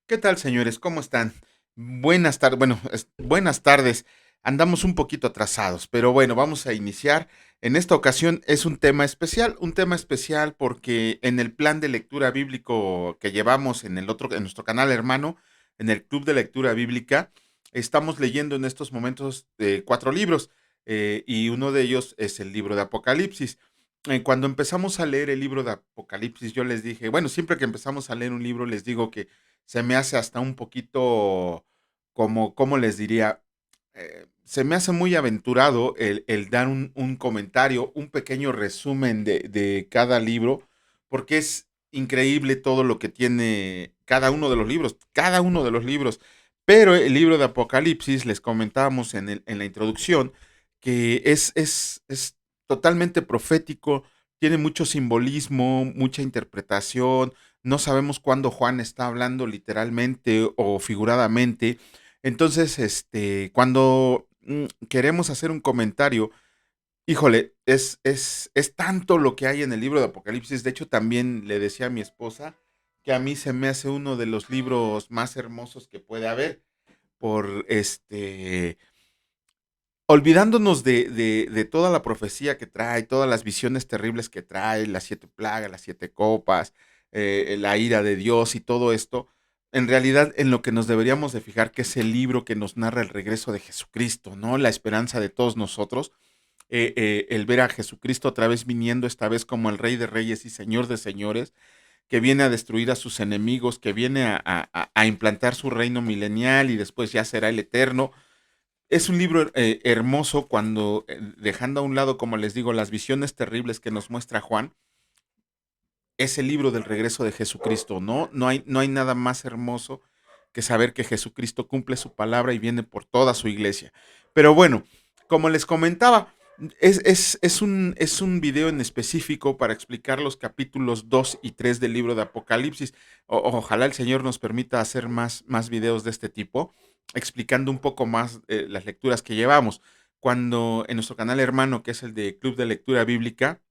¿Qué tal, señores? ¿Cómo están? Buenas tardes. Bueno, buenas tardes. Andamos un poquito atrasados, pero bueno, vamos a iniciar. En esta ocasión es un tema especial porque en el plan de lectura bíblico que llevamos en nuestro canal hermano, en el Club de Lectura Bíblica, estamos leyendo en estos momentos cuatro libros y uno de ellos es el libro de Apocalipsis. Cuando empezamos a leer el libro de Apocalipsis, yo les dije, bueno, siempre que empezamos a leer un libro, les digo que se me hace hasta un poquito como, ¿cómo les diría? Se me hace muy aventurado el dar un comentario, un pequeño resumen de cada libro, porque es increíble todo lo que tiene cada uno de los libros. Pero el libro de Apocalipsis, les comentábamos en la introducción, que es totalmente profético, tiene mucho simbolismo, mucha interpretación, no sabemos cuándo Juan está hablando literalmente o figuradamente. Entonces, cuando queremos hacer un comentario, híjole, es tanto lo que hay en el libro de Apocalipsis. De hecho, también le decía a mi esposa que a mí se me hace uno de los libros más hermosos que puede haber, por olvidándonos de toda la profecía que trae, todas las visiones terribles que trae, las siete plagas, las siete copas, la ira de Dios y todo esto, en realidad en lo que nos deberíamos de fijar, que es el libro que nos narra el regreso de Jesucristo, ¿no? La esperanza de todos nosotros, el ver a Jesucristo otra vez viniendo, esta vez como el Rey de Reyes y Señor de Señores, que viene a destruir a sus enemigos, que viene a implantar su reino milenial y después ya será el eterno. Es un libro hermoso cuando, dejando a un lado, como les digo, las visiones terribles que nos muestra Juan, es el libro del regreso de Jesucristo, ¿no? No hay nada más hermoso que saber que Jesucristo cumple su palabra y viene por toda su iglesia. Pero bueno, como les comentaba, es un video en específico para explicar los capítulos 2 y 3 del libro de Apocalipsis. Ojalá el Señor nos permita hacer más videos de este tipo, explicando un poco más las lecturas que llevamos. Cuando en nuestro canal hermano, que es el de Club de Lectura Bíblica,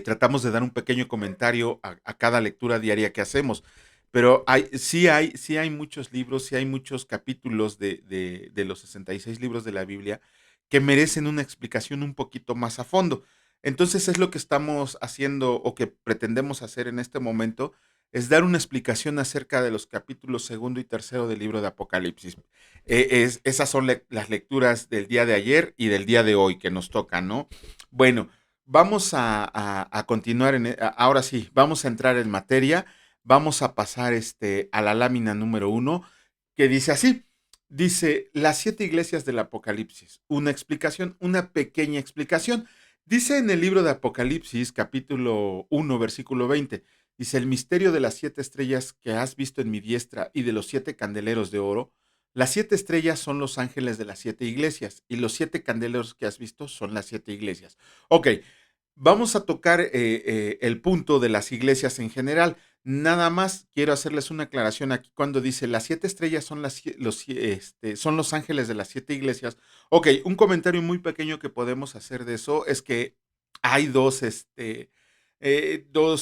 tratamos de dar un pequeño comentario a cada lectura diaria que hacemos. Pero sí hay muchos libros, sí hay muchos capítulos de los 66 libros de la Biblia que merecen una explicación un poquito más a fondo. Entonces es lo que estamos haciendo o que pretendemos hacer en este momento, es dar una explicación acerca de los capítulos segundo y tercero del libro de Apocalipsis. Esas son las lecturas del día de ayer y del día de hoy que nos tocan, ¿no? Bueno, vamos a continuar ahora sí, vamos a entrar en materia, vamos a pasar a la lámina número uno, que dice así, dice las siete iglesias del Apocalipsis, una explicación, una pequeña explicación. Dice en el libro de Apocalipsis, capítulo uno, versículo 20, dice, el misterio de las siete estrellas que has visto en mi diestra y de los siete candeleros de oro. Las siete estrellas son los ángeles de las siete iglesias y los siete candeleros que has visto son las siete iglesias. Ok, vamos a tocar el punto de las iglesias en general. Nada más quiero hacerles una aclaración aquí cuando dice las siete estrellas son, son los ángeles de las siete iglesias. Ok, un comentario muy pequeño que podemos hacer de eso es que hay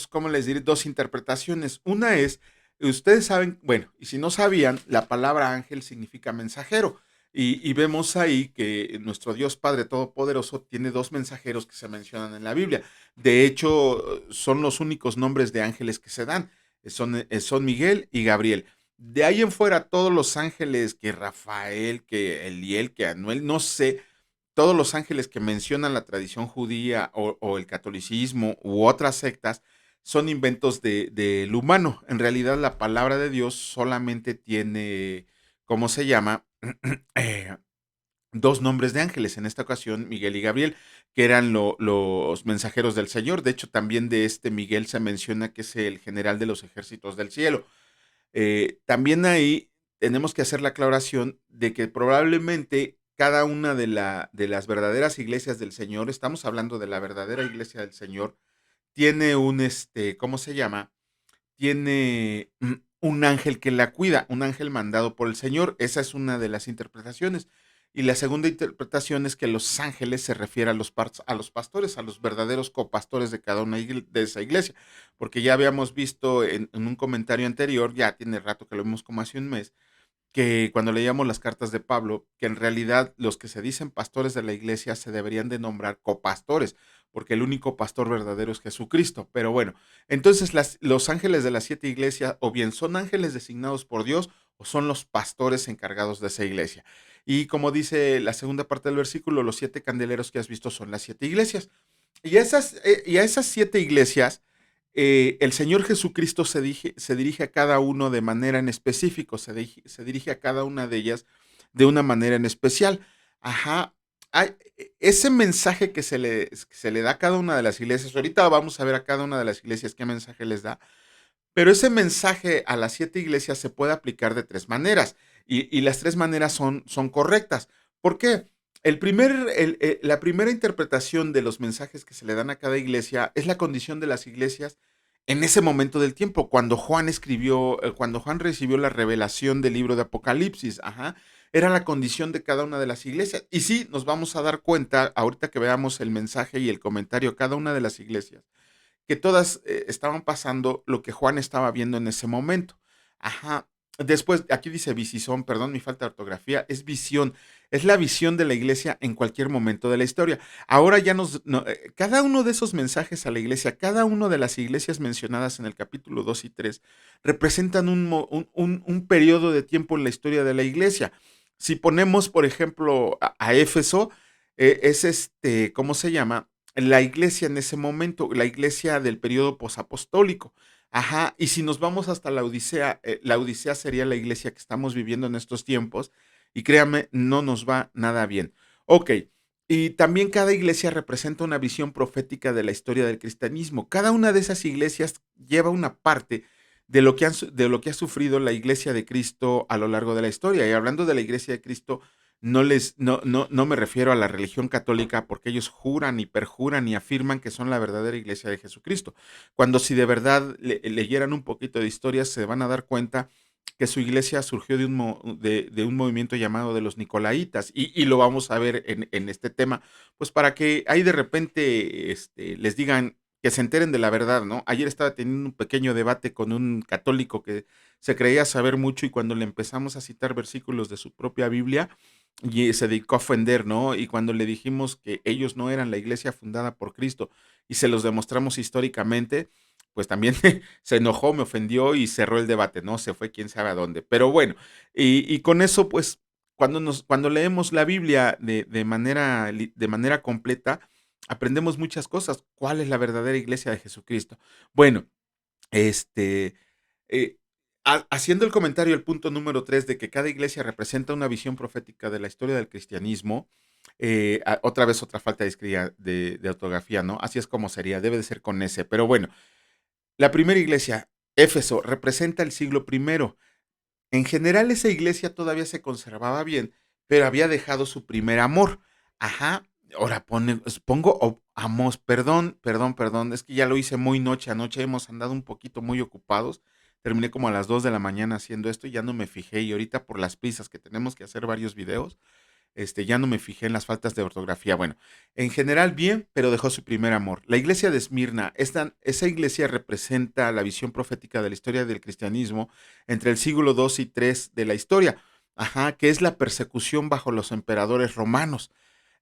¿cómo les diré? Dos interpretaciones. Una es, ustedes saben, bueno, y si no sabían, la palabra ángel significa mensajero. Y vemos ahí que nuestro Dios Padre Todopoderoso tiene dos mensajeros que se mencionan en la Biblia. De hecho, son los únicos nombres de ángeles que se dan. Son Miguel y Gabriel. De ahí en fuera, todos los ángeles, que Rafael, que Eliel, que Anuel, no sé, todos los ángeles que mencionan la tradición judía o el catolicismo u otras sectas, son inventos del humano. En realidad, la palabra de Dios solamente tiene, ¿cómo se llama? eh, dos nombres de ángeles, en esta ocasión Miguel y Gabriel, que eran los mensajeros del Señor. De hecho, también de este Miguel se menciona que es el general de los ejércitos del cielo. También ahí tenemos que hacer la aclaración de que probablemente cada una de las verdaderas iglesias del Señor, estamos hablando de la verdadera iglesia del Señor, tiene ¿cómo se llama? Tiene un ángel que la cuida, un ángel mandado por el Señor. Esa es una de las interpretaciones. Y la segunda interpretación es que los ángeles se refiere a los pastores, a los verdaderos copastores de cada una de esa iglesia. Porque ya habíamos visto en un comentario anterior, ya tiene rato que lo vimos como hace un mes, que cuando leíamos las cartas de Pablo, que en realidad los que se dicen pastores de la iglesia se deberían de nombrar copastores, porque el único pastor verdadero es Jesucristo. Pero bueno, entonces los ángeles de las 7 iglesias o bien son ángeles designados por Dios o son los pastores encargados de esa iglesia. Y como dice la segunda parte del versículo, los 7 candeleros que has visto son las 7 iglesias. Y a esas 7 iglesias, el Señor Jesucristo se dirige a cada uno de manera en específico, se dirige a cada una de ellas de una manera en especial. Ajá. Ese mensaje que se le da a cada una de las iglesias, ahorita vamos a ver a cada una de las iglesias qué mensaje les da, pero ese mensaje a las 7 iglesias se puede aplicar de 3 maneras y las 3 maneras son correctas. ¿Por qué? La primera interpretación de los mensajes que se le dan a cada iglesia es la condición de las iglesias en ese momento del tiempo, cuando Juan recibió la revelación del libro de Apocalipsis, ajá, era la condición de cada una de las iglesias. Y sí, nos vamos a dar cuenta, ahorita que veamos el mensaje y el comentario a cada una de las iglesias, que todas estaban pasando lo que Juan estaba viendo en ese momento. Ajá. Después, aquí dice visizón, perdón, mi falta de ortografía, es visión, es la visión de la iglesia en cualquier momento de la historia. Ahora ya cada uno de esos mensajes a la iglesia, cada una de las iglesias mencionadas en el capítulo 2 y 3, representan un periodo de tiempo en la historia de la iglesia. Si ponemos, por ejemplo, a Éfeso, es ¿cómo se llama? La iglesia en ese momento, la iglesia del periodo posapostólico. Ajá, y si nos vamos hasta la Odisea sería la iglesia que estamos viviendo en estos tiempos, y créame, no nos va nada bien. Ok, y también cada iglesia representa una visión profética de la historia del cristianismo. Cada una de esas iglesias lleva una parte de lo que ha sufrido la iglesia de Cristo a lo largo de la historia. Y hablando de la iglesia de Cristo, no me refiero a la religión católica porque ellos juran y perjuran y afirman que son la verdadera iglesia de Jesucristo. Cuando si de verdad leyeran un poquito de historia, se van a dar cuenta que su iglesia surgió de un movimiento llamado de los Nicolaitas, y lo vamos a ver en este tema, pues para que ahí de repente les digan que se enteren de la verdad, ¿no? Ayer estaba teniendo un pequeño debate con un católico que se creía saber mucho, y cuando le empezamos a citar versículos de su propia Biblia, y se dedicó a ofender, ¿no? Y cuando le dijimos que ellos no eran la iglesia fundada por Cristo y se los demostramos históricamente, pues también se enojó, me ofendió y cerró el debate, ¿no? Se fue quién sabe a dónde. Pero bueno, y con eso, pues, cuando leemos la Biblia de manera completa, aprendemos muchas cosas. ¿Cuál es la verdadera iglesia de Jesucristo? Bueno, este, eh, haciendo el comentario, el punto número 3 de que cada iglesia representa una visión profética de la historia del cristianismo, otra vez otra falta de ortografía, ¿no? Así es como sería, debe de ser con S. Pero bueno, la primera iglesia, Éfeso, representa el siglo primero. En general, esa iglesia todavía se conservaba bien, pero había dejado su primer amor. Ajá. Ahora pongo Amos, perdón, es que ya lo hice muy noche, anoche hemos andado un poquito muy ocupados. Terminé como a las 2 de la mañana haciendo esto y ya no me fijé. Y ahorita por las prisas que tenemos que hacer varios videos, ya no me fijé en las faltas de ortografía. Bueno, en general bien, pero dejó su primer amor. La iglesia de Esmirna, esa iglesia representa la visión profética de la historia del cristianismo entre el siglo II y III de la historia, ajá, que es la persecución bajo los emperadores romanos.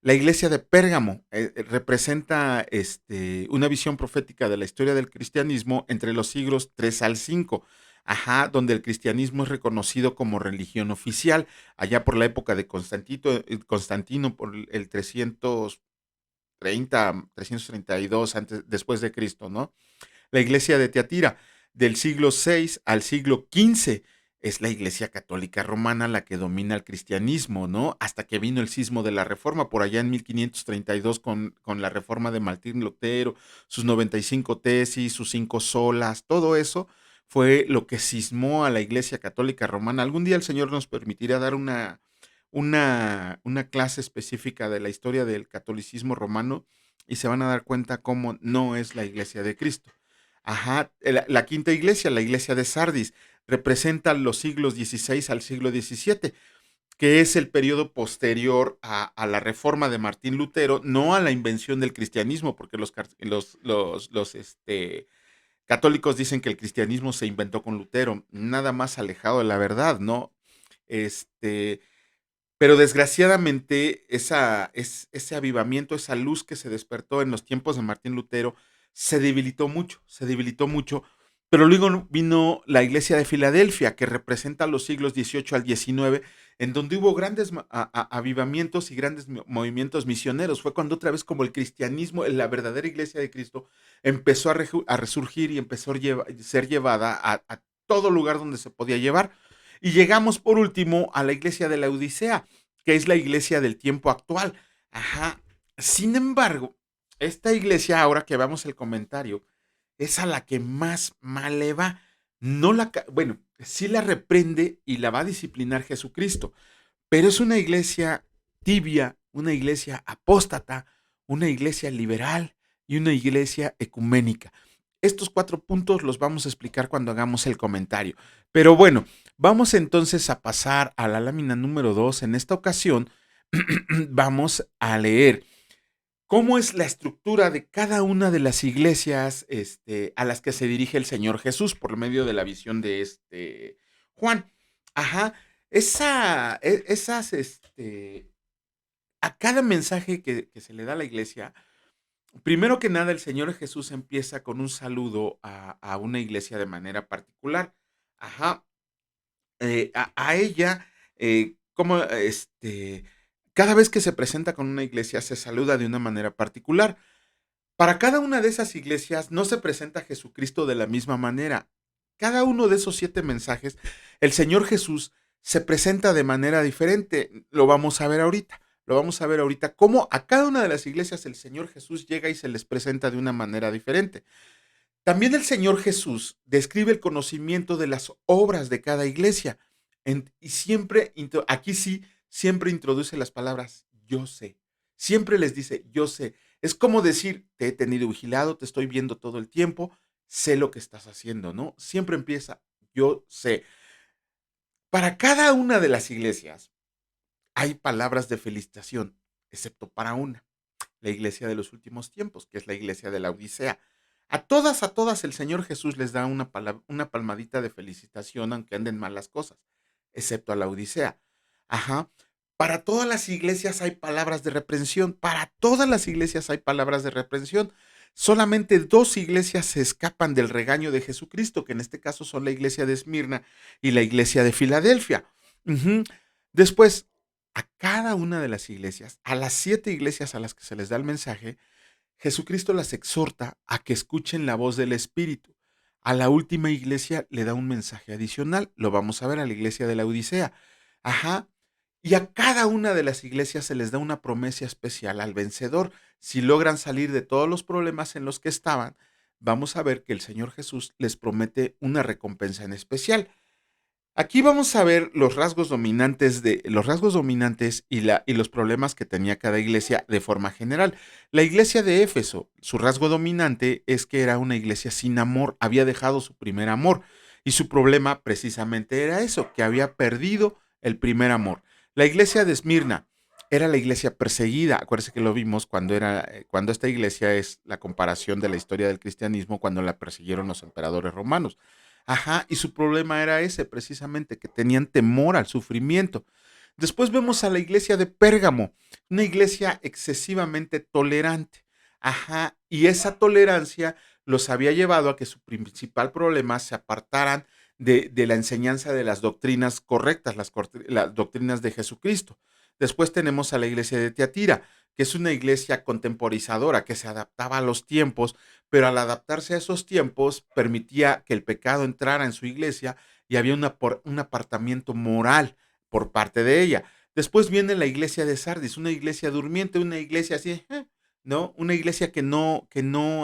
La iglesia de Pérgamo representa una visión profética de la historia del cristianismo entre los siglos III al V, ajá, donde el cristianismo es reconocido como religión oficial, allá por la época de Constantino por el 332 después de Cristo, ¿no? La iglesia de Teatira, del siglo VI al siglo XV, es la iglesia católica romana la que domina el cristianismo, ¿no? Hasta que vino el sismo de la Reforma, por allá en 1532, con la reforma de Martín Lutero, sus 95 tesis, sus 5 solas, todo eso fue lo que sismó a la iglesia católica romana. Algún día el Señor nos permitirá dar una clase específica de la historia del catolicismo romano, y se van a dar cuenta cómo no es la iglesia de Cristo. Ajá, la quinta iglesia, la iglesia de Sardis, representa los siglos XVI al siglo XVII. que es el periodo posterior a la reforma de Martín Lutero, no a la invención del cristianismo, porque los católicos dicen que el cristianismo se inventó con Lutero, nada más alejado de la verdad, ¿no? Este, pero desgraciadamente ese avivamiento, esa luz que se despertó en los tiempos de Martín Lutero, se debilitó mucho, pero luego vino la iglesia de Filadelfia, que representa los siglos XVIII al XIX, en donde hubo grandes avivamientos y grandes movimientos misioneros. Fue cuando otra vez como el cristianismo, la verdadera iglesia de Cristo, empezó a resurgir y empezó a ser llevada a todo lugar donde se podía llevar. Y llegamos por último a la iglesia de la Odisea, que es la iglesia del tiempo actual. Ajá. Sin embargo, esta iglesia, ahora que vamos el comentario, es a la que más mal le va. No la, bueno, sí la reprende y la va a disciplinar Jesucristo, pero es una iglesia tibia, una iglesia apóstata, una iglesia liberal y una iglesia ecuménica. Estos 4 puntos los vamos a explicar cuando hagamos el comentario. Pero bueno, vamos entonces a pasar a la lámina número 2. En esta ocasión vamos a leer cómo es la estructura de cada una de las iglesias a las que se dirige el Señor Jesús por medio de la visión de Juan. Ajá, esas, a cada mensaje que se le da a la iglesia, primero que nada el Señor Jesús empieza con un saludo a una iglesia de manera particular. Ajá, a ella, como cada vez que se presenta con una iglesia se saluda de una manera particular. Para cada una de esas iglesias no se presenta Jesucristo de la misma manera. Cada uno de esos 7 mensajes, el Señor Jesús se presenta de manera diferente. Lo vamos a ver ahorita. Lo vamos a ver ahorita cómo a cada una de las iglesias el Señor Jesús llega y se les presenta de una manera diferente. También el Señor Jesús describe el conocimiento de las obras de cada iglesia. Y siempre, aquí sí, siempre introduce las palabras yo sé. Siempre les dice yo sé. Es como decir, te he tenido vigilado, te estoy viendo todo el tiempo, sé lo que estás haciendo, ¿no? Siempre empieza yo sé. Para cada una de las iglesias hay palabras de felicitación, excepto para una, la iglesia de los últimos tiempos, que es la iglesia de la Odisea. A todas el Señor Jesús les da una palmadita de felicitación, aunque anden mal las cosas, excepto a la Odisea. Ajá. Para todas las iglesias hay palabras de reprensión. Para todas las iglesias hay palabras de reprensión. Solamente 2 iglesias se escapan del regaño de Jesucristo, que en este caso son la iglesia de Esmirna y la iglesia de Filadelfia. Ujú. Después, a cada una de las iglesias, a las 7 iglesias a las que se les da el mensaje, Jesucristo las exhorta a que escuchen la voz del Espíritu. A la última iglesia le da un mensaje adicional, lo vamos a ver a la iglesia de la Odisea. Ajá. Y a cada una de las iglesias se les da una promesa especial al vencedor. Si logran salir de todos los problemas en los que estaban, vamos a ver que el Señor Jesús les promete una recompensa en especial. Aquí vamos a ver los rasgos dominantes y los problemas que tenía cada iglesia de forma general. La iglesia de Éfeso, su rasgo dominante es que era una iglesia sin amor, había dejado su primer amor y su problema precisamente era eso, que había perdido el primer amor. La iglesia de Esmirna era la iglesia perseguida. Acuérdense que lo vimos cuando esta iglesia es la comparación de la historia del cristianismo cuando la persiguieron los emperadores romanos. Ajá, y su problema era ese, precisamente, que tenían temor al sufrimiento. Después vemos a la iglesia de Pérgamo, una iglesia excesivamente tolerante. Ajá, y esa tolerancia los había llevado a que su principal problema se apartaran de la enseñanza de las doctrinas correctas, las doctrinas de Jesucristo. Después tenemos a la iglesia de Tiatira, que es una iglesia contemporizadora que se adaptaba a los tiempos, pero al adaptarse a esos tiempos permitía que el pecado entrara en su iglesia y había un apartamiento moral por parte de ella. Después viene la iglesia de Sardis, una iglesia durmiente, una iglesia así, ¿no? Una iglesia que no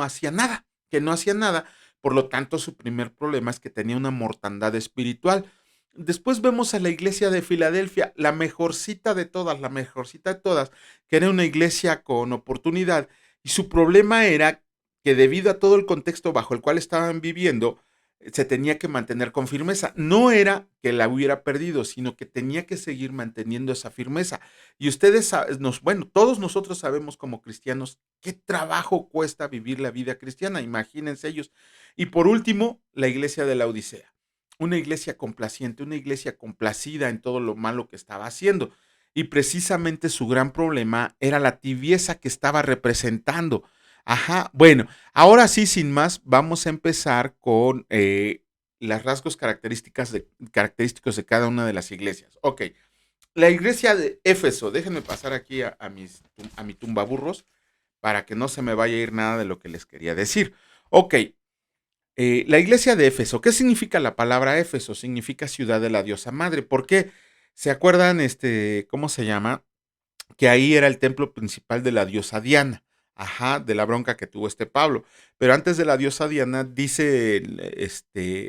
hacía nada, que no hacía nada. Por lo tanto, su primer problema es que tenía una mortandad espiritual. Después vemos a la iglesia de Filadelfia, la mejorcita de todas, que era una iglesia con oportunidad, y su problema era que debido a todo el contexto bajo el cual estaban viviendo, se tenía que mantener con firmeza. No era que la hubiera perdido, sino que tenía que seguir manteniendo esa firmeza. Y ustedes, bueno, todos nosotros sabemos como cristianos qué trabajo cuesta vivir la vida cristiana, imagínense ellos. Y por último, la iglesia de la Odisea. Una iglesia complaciente, una iglesia complacida en todo lo malo que estaba haciendo. Y precisamente su gran problema era la tibieza que estaba representando. Ajá, bueno, ahora sí, sin más, vamos a empezar con las rasgos característicos de cada una de las iglesias. Ok, la iglesia de Éfeso, déjenme pasar aquí a mi tumbaburros para que no se me vaya a ir nada de lo que les quería decir. Ok, la iglesia de Éfeso, ¿qué significa la palabra Éfeso? Significa ciudad de la diosa madre. ¿Por qué? ¿Se acuerdan, cómo se llama? Que ahí era el templo principal de la diosa Diana, ajá, de la bronca que tuvo este Pablo. Pero antes de la diosa Diana, dice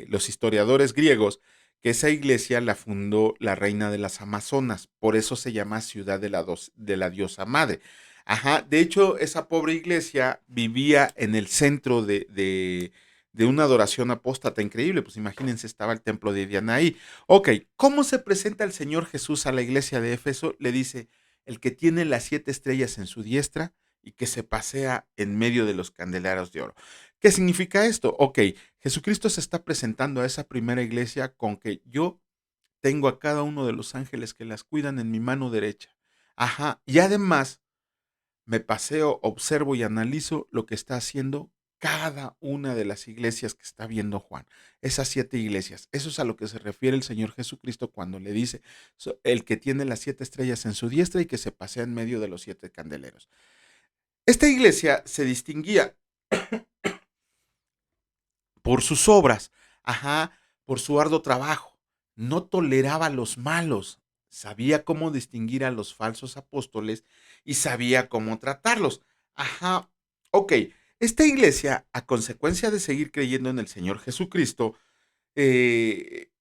los historiadores griegos que esa iglesia la fundó la reina de las Amazonas, por eso se llama ciudad de la diosa madre. Ajá, de hecho, esa pobre iglesia vivía en el centro de una adoración apóstata increíble, pues imagínense, estaba el templo de Diana ahí. Ok, ¿cómo se presenta el Señor Jesús a la iglesia de Éfeso? Le dice, el que tiene las 7 estrellas en su diestra y que se pasea en medio de los candeleros de oro. ¿Qué significa esto? Ok, Jesucristo se está presentando a esa primera iglesia con que yo tengo a cada uno de los ángeles que las cuidan en mi mano derecha. Ajá, y además me paseo, observo y analizo lo que está haciendo cada una de las iglesias que está viendo Juan. Esas 7 iglesias. Eso es a lo que se refiere el Señor Jesucristo cuando le dice, el que tiene las 7 estrellas en su diestra y que se pasea en medio de los 7 candeleros. Esta iglesia se distinguía por sus obras, ajá, por su arduo trabajo. No toleraba a los malos, sabía cómo distinguir a los falsos apóstoles y sabía cómo tratarlos. Ajá, ok. Esta iglesia, a consecuencia de seguir creyendo en el Señor Jesucristo, eh,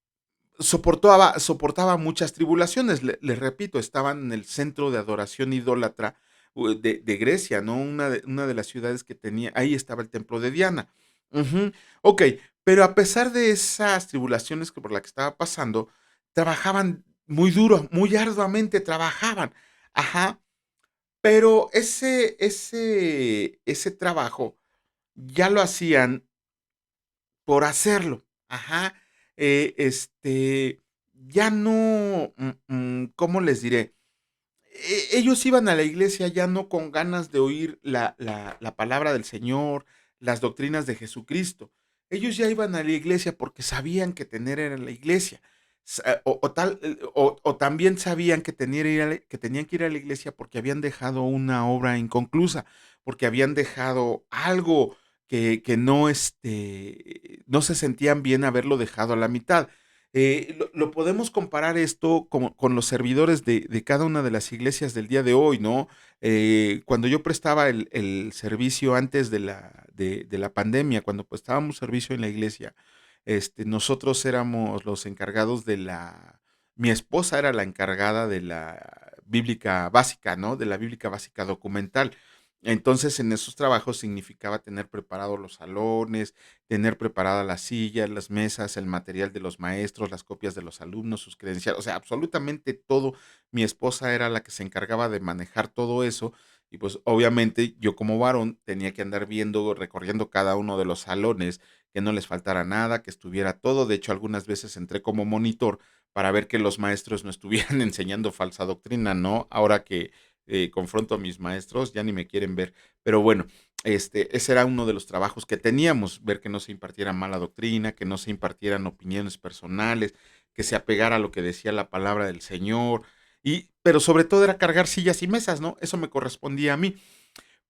soportaba muchas tribulaciones. Les repito, estaban en el centro de adoración idólatra de Grecia, ¿no? Una de las ciudades que tenía, ahí estaba el templo de Diana. Ujú. Ok, pero a pesar de esas tribulaciones que por la que estaba pasando, trabajaban muy duro, muy arduamente trabajaban. Ajá, pero ese trabajo ya lo hacían por hacerlo. Ajá. Ya no, ¿cómo les diré? Ellos iban a la iglesia ya no con ganas de oír la palabra del Señor, las doctrinas de Jesucristo. Ellos ya iban a la iglesia porque sabían que tener era la iglesia. O también sabían que, que tenían que ir a la iglesia porque habían dejado una obra inconclusa, porque habían dejado algo que no, no se sentían bien haberlo dejado a la mitad. Lo podemos comparar esto con los servidores de cada una de las iglesias del día de hoy, ¿no? Cuando yo prestaba el servicio antes de la pandemia, cuando prestábamos servicio en la iglesia, nosotros éramos los encargados mi esposa era la encargada de la bíblica básica, ¿no? De la bíblica básica documental. Entonces, en esos trabajos significaba tener preparados los salones, tener preparadas las sillas, las mesas, el material de los maestros, las copias de los alumnos, sus credenciales, o sea, absolutamente todo. Mi esposa era la que se encargaba de manejar todo eso y pues obviamente yo como varón tenía que andar viendo, recorriendo cada uno de los salones, que no les faltara nada, que estuviera todo. De hecho, algunas veces entré como monitor para ver que los maestros no estuvieran enseñando falsa doctrina, ¿no? Ahora que confronto a mis maestros, ya ni me quieren ver. Pero bueno, ese era uno de los trabajos que teníamos, ver que no se impartiera mala doctrina, que no se impartieran opiniones personales, que se apegara a lo que decía la palabra del Señor. Pero sobre todo era cargar sillas y mesas, ¿no? Eso me correspondía a mí.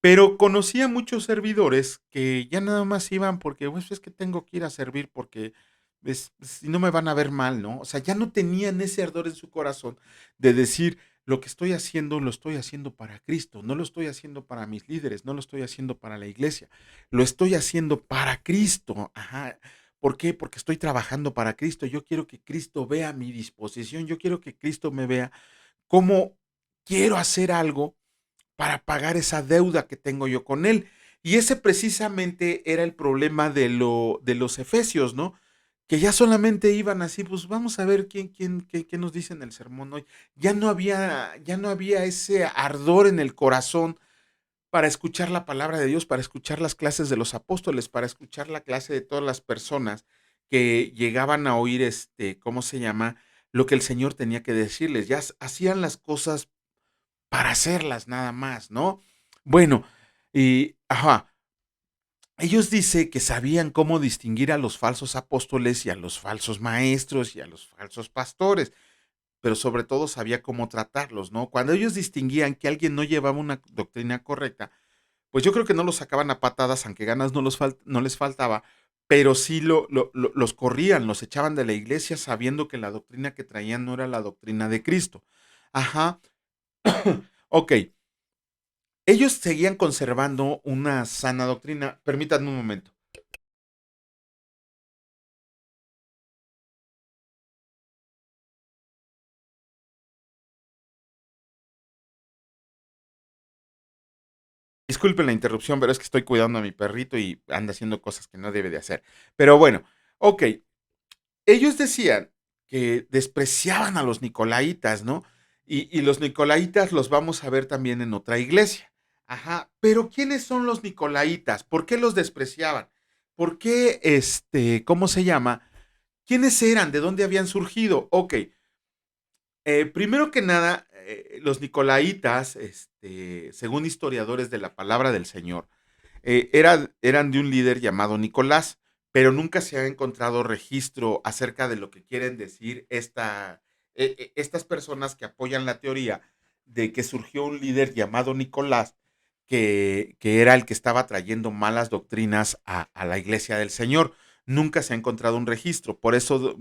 Pero conocí a muchos servidores que ya nada más iban porque, pues, es que tengo que ir a servir porque si no me van a ver mal, ¿no? O sea, ya no tenían ese ardor en su corazón de decir, lo que estoy haciendo, lo estoy haciendo para Cristo, no lo estoy haciendo para mis líderes, no lo estoy haciendo para la iglesia, lo estoy haciendo para Cristo. Ajá. ¿Por qué? Porque estoy trabajando para Cristo. Yo quiero que Cristo vea mi disposición, yo quiero que Cristo me vea cómo quiero hacer algo para pagar esa deuda que tengo yo con él. Y ese precisamente era el problema de los efesios, ¿no? que ya solamente iban así, pues vamos a ver qué nos dice en el sermón hoy. Ya no había ese ardor en el corazón para escuchar la palabra de Dios, para escuchar las clases de los apóstoles, para escuchar la clase de todas las personas que llegaban a oír, ¿cómo se llama? Lo que el Señor tenía que decirles. Ya hacían las cosas para hacerlas nada más, ¿no? Bueno, y, ajá, ellos dice que sabían cómo distinguir a los falsos apóstoles y a los falsos maestros y a los falsos pastores, pero sobre todo sabía cómo tratarlos, ¿no? Cuando ellos distinguían que alguien no llevaba una doctrina correcta, pues yo creo que no los sacaban a patadas, aunque ganas no les faltaba, pero sí los corrían, los echaban de la iglesia sabiendo que la doctrina que traían no era la doctrina de Cristo. Ajá. Ok, ellos seguían conservando una sana doctrina. Permítanme un momento. Disculpen la interrupción, pero es que estoy cuidando a mi perrito y anda haciendo cosas que no debe de hacer. Pero bueno, ok, ellos decían que despreciaban a los nicolaitas, ¿no? Y los nicolaitas los vamos a ver también en otra iglesia. Ajá, pero ¿quiénes son los nicolaitas? ¿Por qué los despreciaban? ¿Por qué, cómo se llama? ¿Quiénes eran? ¿De dónde habían surgido? Ok, primero que nada, los nicolaitas, según historiadores de la palabra del Señor, eran de un líder llamado Nicolás, pero nunca se ha encontrado registro acerca de lo que quieren decir estas personas que apoyan la teoría de que surgió un líder llamado Nicolás, que era el que estaba trayendo malas doctrinas a la iglesia del Señor. Nunca se ha encontrado un registro, por eso,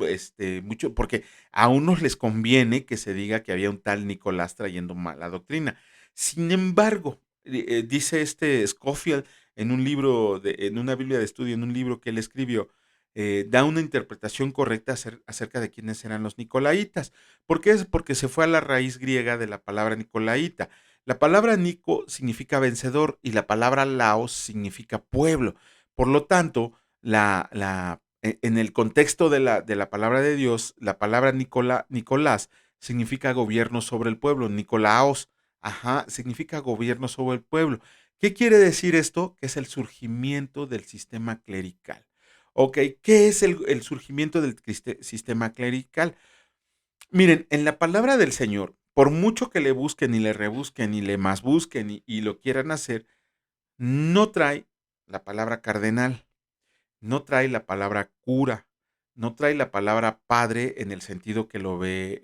porque a unos les conviene que se diga que había un tal Nicolás trayendo mala doctrina. Sin embargo, dice Scofield en un libro, en una Biblia de estudio, en un libro que él escribió, da una interpretación correcta acerca de quiénes eran los nicolaitas. ¿Por qué? Es porque se fue a la raíz griega de la palabra nicolaita. La palabra Nico significa vencedor y la palabra Laos significa pueblo. Por lo tanto, en el contexto de la palabra de Dios, la palabra Nicolás significa gobierno sobre el pueblo. Nicolaos, ajá, significa gobierno sobre el pueblo. ¿Qué quiere decir esto? Que es el surgimiento del sistema clerical. Ok, ¿qué es el surgimiento del sistema clerical? Miren, en la palabra del Señor, por mucho que le busquen y le rebusquen y le más busquen y lo quieran hacer, no trae la palabra cardenal, no trae la palabra cura, no trae la palabra padre en el sentido que lo ve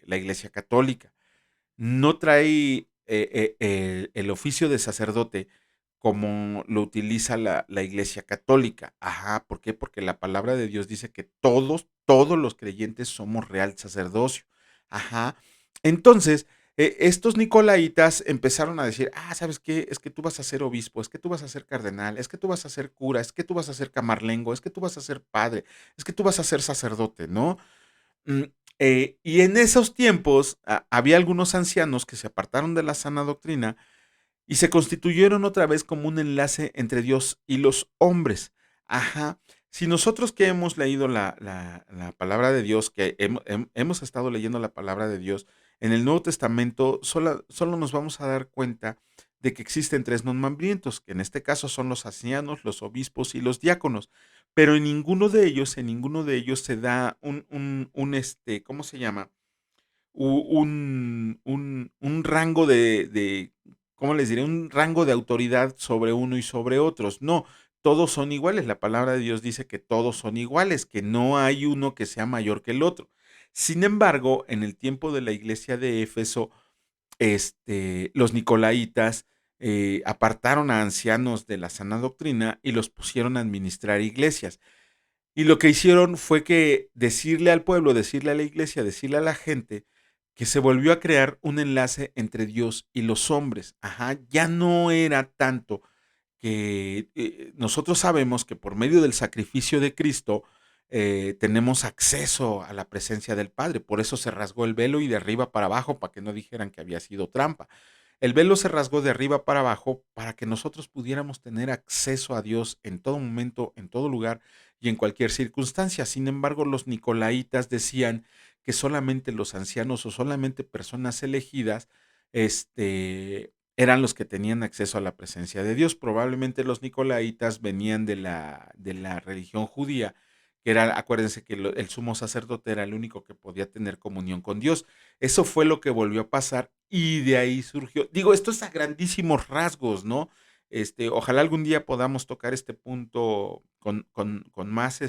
la Iglesia Católica, no trae el oficio de sacerdote como lo utiliza la Iglesia Católica. Ajá, ¿por qué? Porque la palabra de Dios dice que todos los creyentes somos real sacerdocio. Ajá. Entonces, estos nicolaitas empezaron a decir, ¿sabes qué? Es que tú vas a ser obispo, es que tú vas a ser cardenal, es que tú vas a ser cura, es que tú vas a ser camarlengo, es que tú vas a ser padre, es que tú vas a ser sacerdote, ¿no? Mm, y en esos tiempos había algunos ancianos que se apartaron de la sana doctrina y se constituyeron otra vez como un enlace entre Dios y los hombres. Ajá. Si nosotros que hemos leído la palabra de Dios, que hemos estado leyendo la palabra de Dios, en el Nuevo Testamento solo nos vamos a dar cuenta de que existen tres nombramientos, que en este caso son los ancianos, los obispos y los diáconos, pero en ninguno de ellos se da ¿cómo se llama? Un rango ¿cómo les diré? Un rango de autoridad sobre uno y sobre otros. No, todos son iguales. La palabra de Dios dice que todos son iguales, que no hay uno que sea mayor que el otro. Sin embargo, en el tiempo de la iglesia de Éfeso, los nicolaitas apartaron a ancianos de la sana doctrina y los pusieron a administrar iglesias. Y lo que hicieron fue que decirle al pueblo, decirle a la iglesia, decirle a la gente que se volvió a crear un enlace entre Dios y los hombres. Ajá, ya no era tanto que nosotros sabemos que por medio del sacrificio de Cristo tenemos acceso a la presencia del Padre. Por eso se rasgó el velo y de arriba para abajo para que no dijeran que había sido trampa. El velo se rasgó de arriba para abajo para que nosotros pudiéramos tener acceso a Dios en todo momento, en todo lugar y en cualquier circunstancia. Sin embargo, los nicolaitas decían que solamente los ancianos o solamente personas elegidas eran los que tenían acceso a la presencia de Dios. Probablemente los nicolaitas venían de la religión judía, que era, acuérdense que el sumo sacerdote era el único que podía tener comunión con Dios. Eso fue lo que volvió a pasar y de ahí surgió. Digo, esto es a grandísimos rasgos, ¿no? Ojalá algún día podamos tocar este punto con más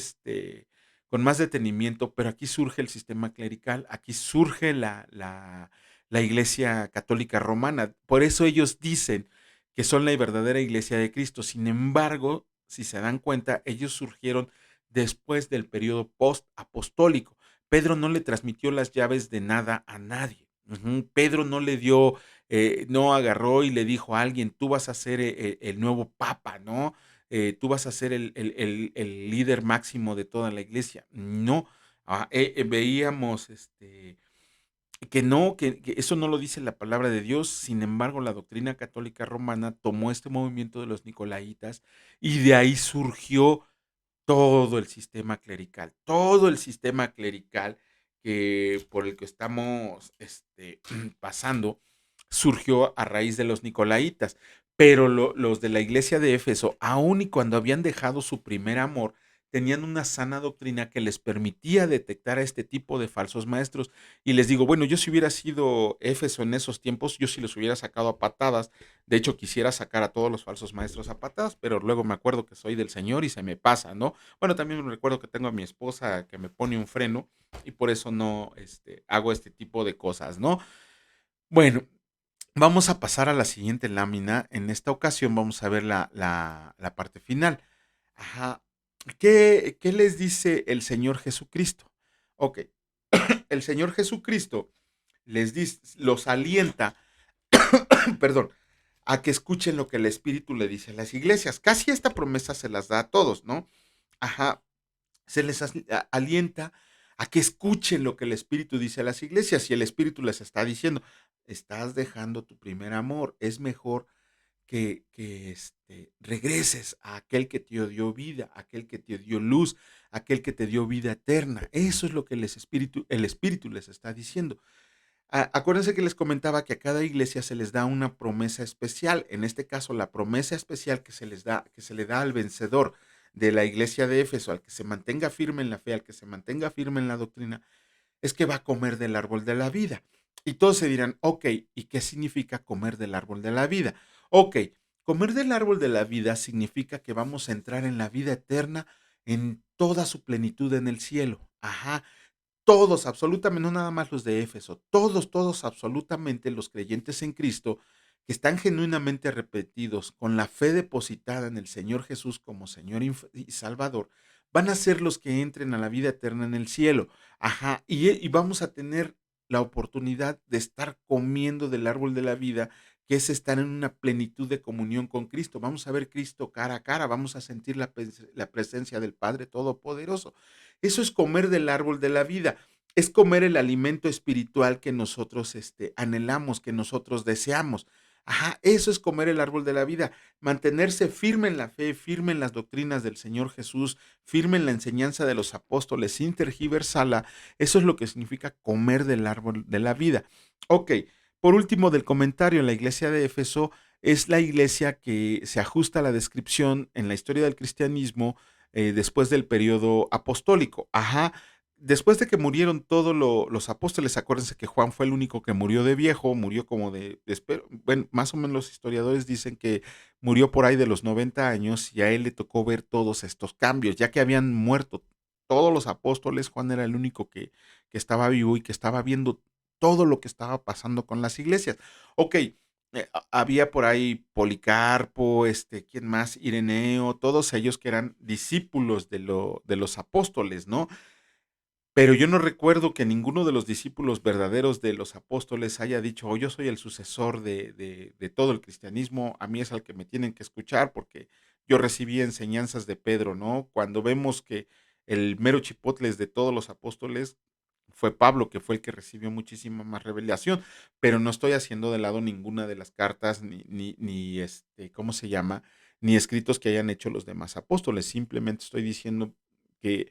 detenimiento, pero aquí surge el sistema clerical, aquí surge la Iglesia Católica Romana. Por eso ellos dicen que son la verdadera Iglesia de Cristo. Sin embargo, si se dan cuenta, ellos surgieron después del periodo post-apostólico. Pedro no le transmitió las llaves de nada a nadie. Pedro no le dio, no agarró y le dijo a alguien, tú vas a ser el nuevo papa, ¿no? Tú vas a ser el líder máximo de toda la iglesia. No, veíamos que no, que eso no lo dice la palabra de Dios. Sin embargo, la doctrina católica romana tomó este movimiento de los nicolaitas y de ahí surgió todo el sistema clerical por el que estamos pasando, surgió a raíz de los nicolaitas. Pero los de la iglesia de Éfeso, aun y cuando habían dejado su primer amor, tenían una sana doctrina que les permitía detectar a este tipo de falsos maestros. Y les digo, bueno, yo si hubiera sido Éfeso en esos tiempos, yo sí los hubiera sacado a patadas. De hecho, quisiera sacar a todos los falsos maestros a patadas, pero luego me acuerdo que soy del Señor y se me pasa, ¿no? Bueno, también recuerdo que tengo a mi esposa que me pone un freno y por eso no hago este tipo de cosas, ¿no? Bueno, vamos a pasar a la siguiente lámina. En esta ocasión vamos a ver la parte final. Ajá. ¿Qué les dice el Señor Jesucristo? Ok, el Señor Jesucristo los alienta, perdón, a que escuchen lo que el Espíritu le dice a las iglesias. Casi esta promesa se las da a todos, ¿no? Ajá, se les alienta a que escuchen lo que el Espíritu dice a las iglesias y el Espíritu les está diciendo, estás dejando tu primer amor, es mejor que regreses a aquel que te dio vida, aquel que te dio luz, aquel que te dio vida eterna. Eso es lo que el Espíritu les está diciendo. Acuérdense que les comentaba que a cada iglesia se les da una promesa especial. En este caso, la promesa especial que se le da al vencedor de la iglesia de Éfeso, al que se mantenga firme en la fe, al que se mantenga firme en la doctrina, es que va a comer del árbol de la vida. Y todos se dirán, ok, ¿y qué significa comer del árbol de la vida? Ok, comer del árbol de la vida significa que vamos a entrar en la vida eterna en toda su plenitud en el cielo. Ajá, todos, absolutamente, no nada más los de Éfeso, todos, absolutamente los creyentes en Cristo que están genuinamente arrepentidos con la fe depositada en el Señor Jesús como Señor y Salvador, van a ser los que entren a la vida eterna en el cielo. Ajá, y vamos a tener la oportunidad de estar comiendo del árbol de la vida, que es estar en una plenitud de comunión con Cristo. Vamos a ver Cristo cara a cara, vamos a sentir la presencia del Padre Todopoderoso. Eso es comer del árbol de la vida, es comer el alimento espiritual que nosotros anhelamos, que nosotros deseamos. Ajá, eso es comer el árbol de la vida, mantenerse firme en la fe, firme en las doctrinas del Señor Jesús, firme en la enseñanza de los apóstoles, sin tergiversarla. Eso es lo que significa comer del árbol de la vida. Ok, por último del comentario, la iglesia de Éfeso es la iglesia que se ajusta a la descripción en la historia del cristianismo después del periodo apostólico. Ajá. Después de que murieron todos los apóstoles, acuérdense que Juan fue el único que murió de viejo, murió como bueno, más o menos los historiadores dicen que murió por ahí de los 90 años y a él le tocó ver todos estos cambios, ya que habían muerto todos los apóstoles, Juan era el único que estaba vivo y que estaba viendo todo lo que estaba pasando con las iglesias. Ok, había por ahí Policarpo, ¿quién más? Ireneo, todos ellos que eran discípulos de los apóstoles, ¿no? Pero yo no recuerdo que ninguno de los discípulos verdaderos de los apóstoles haya dicho, oh, yo soy el sucesor de todo el cristianismo, a mí es al que me tienen que escuchar porque yo recibí enseñanzas de Pedro, ¿no? Cuando vemos que el mero chipotles de todos los apóstoles fue Pablo, que fue el que recibió muchísima más revelación, pero no estoy haciendo de lado ninguna de las cartas, ¿cómo se llama? Ni escritos que hayan hecho los demás apóstoles, simplemente estoy diciendo que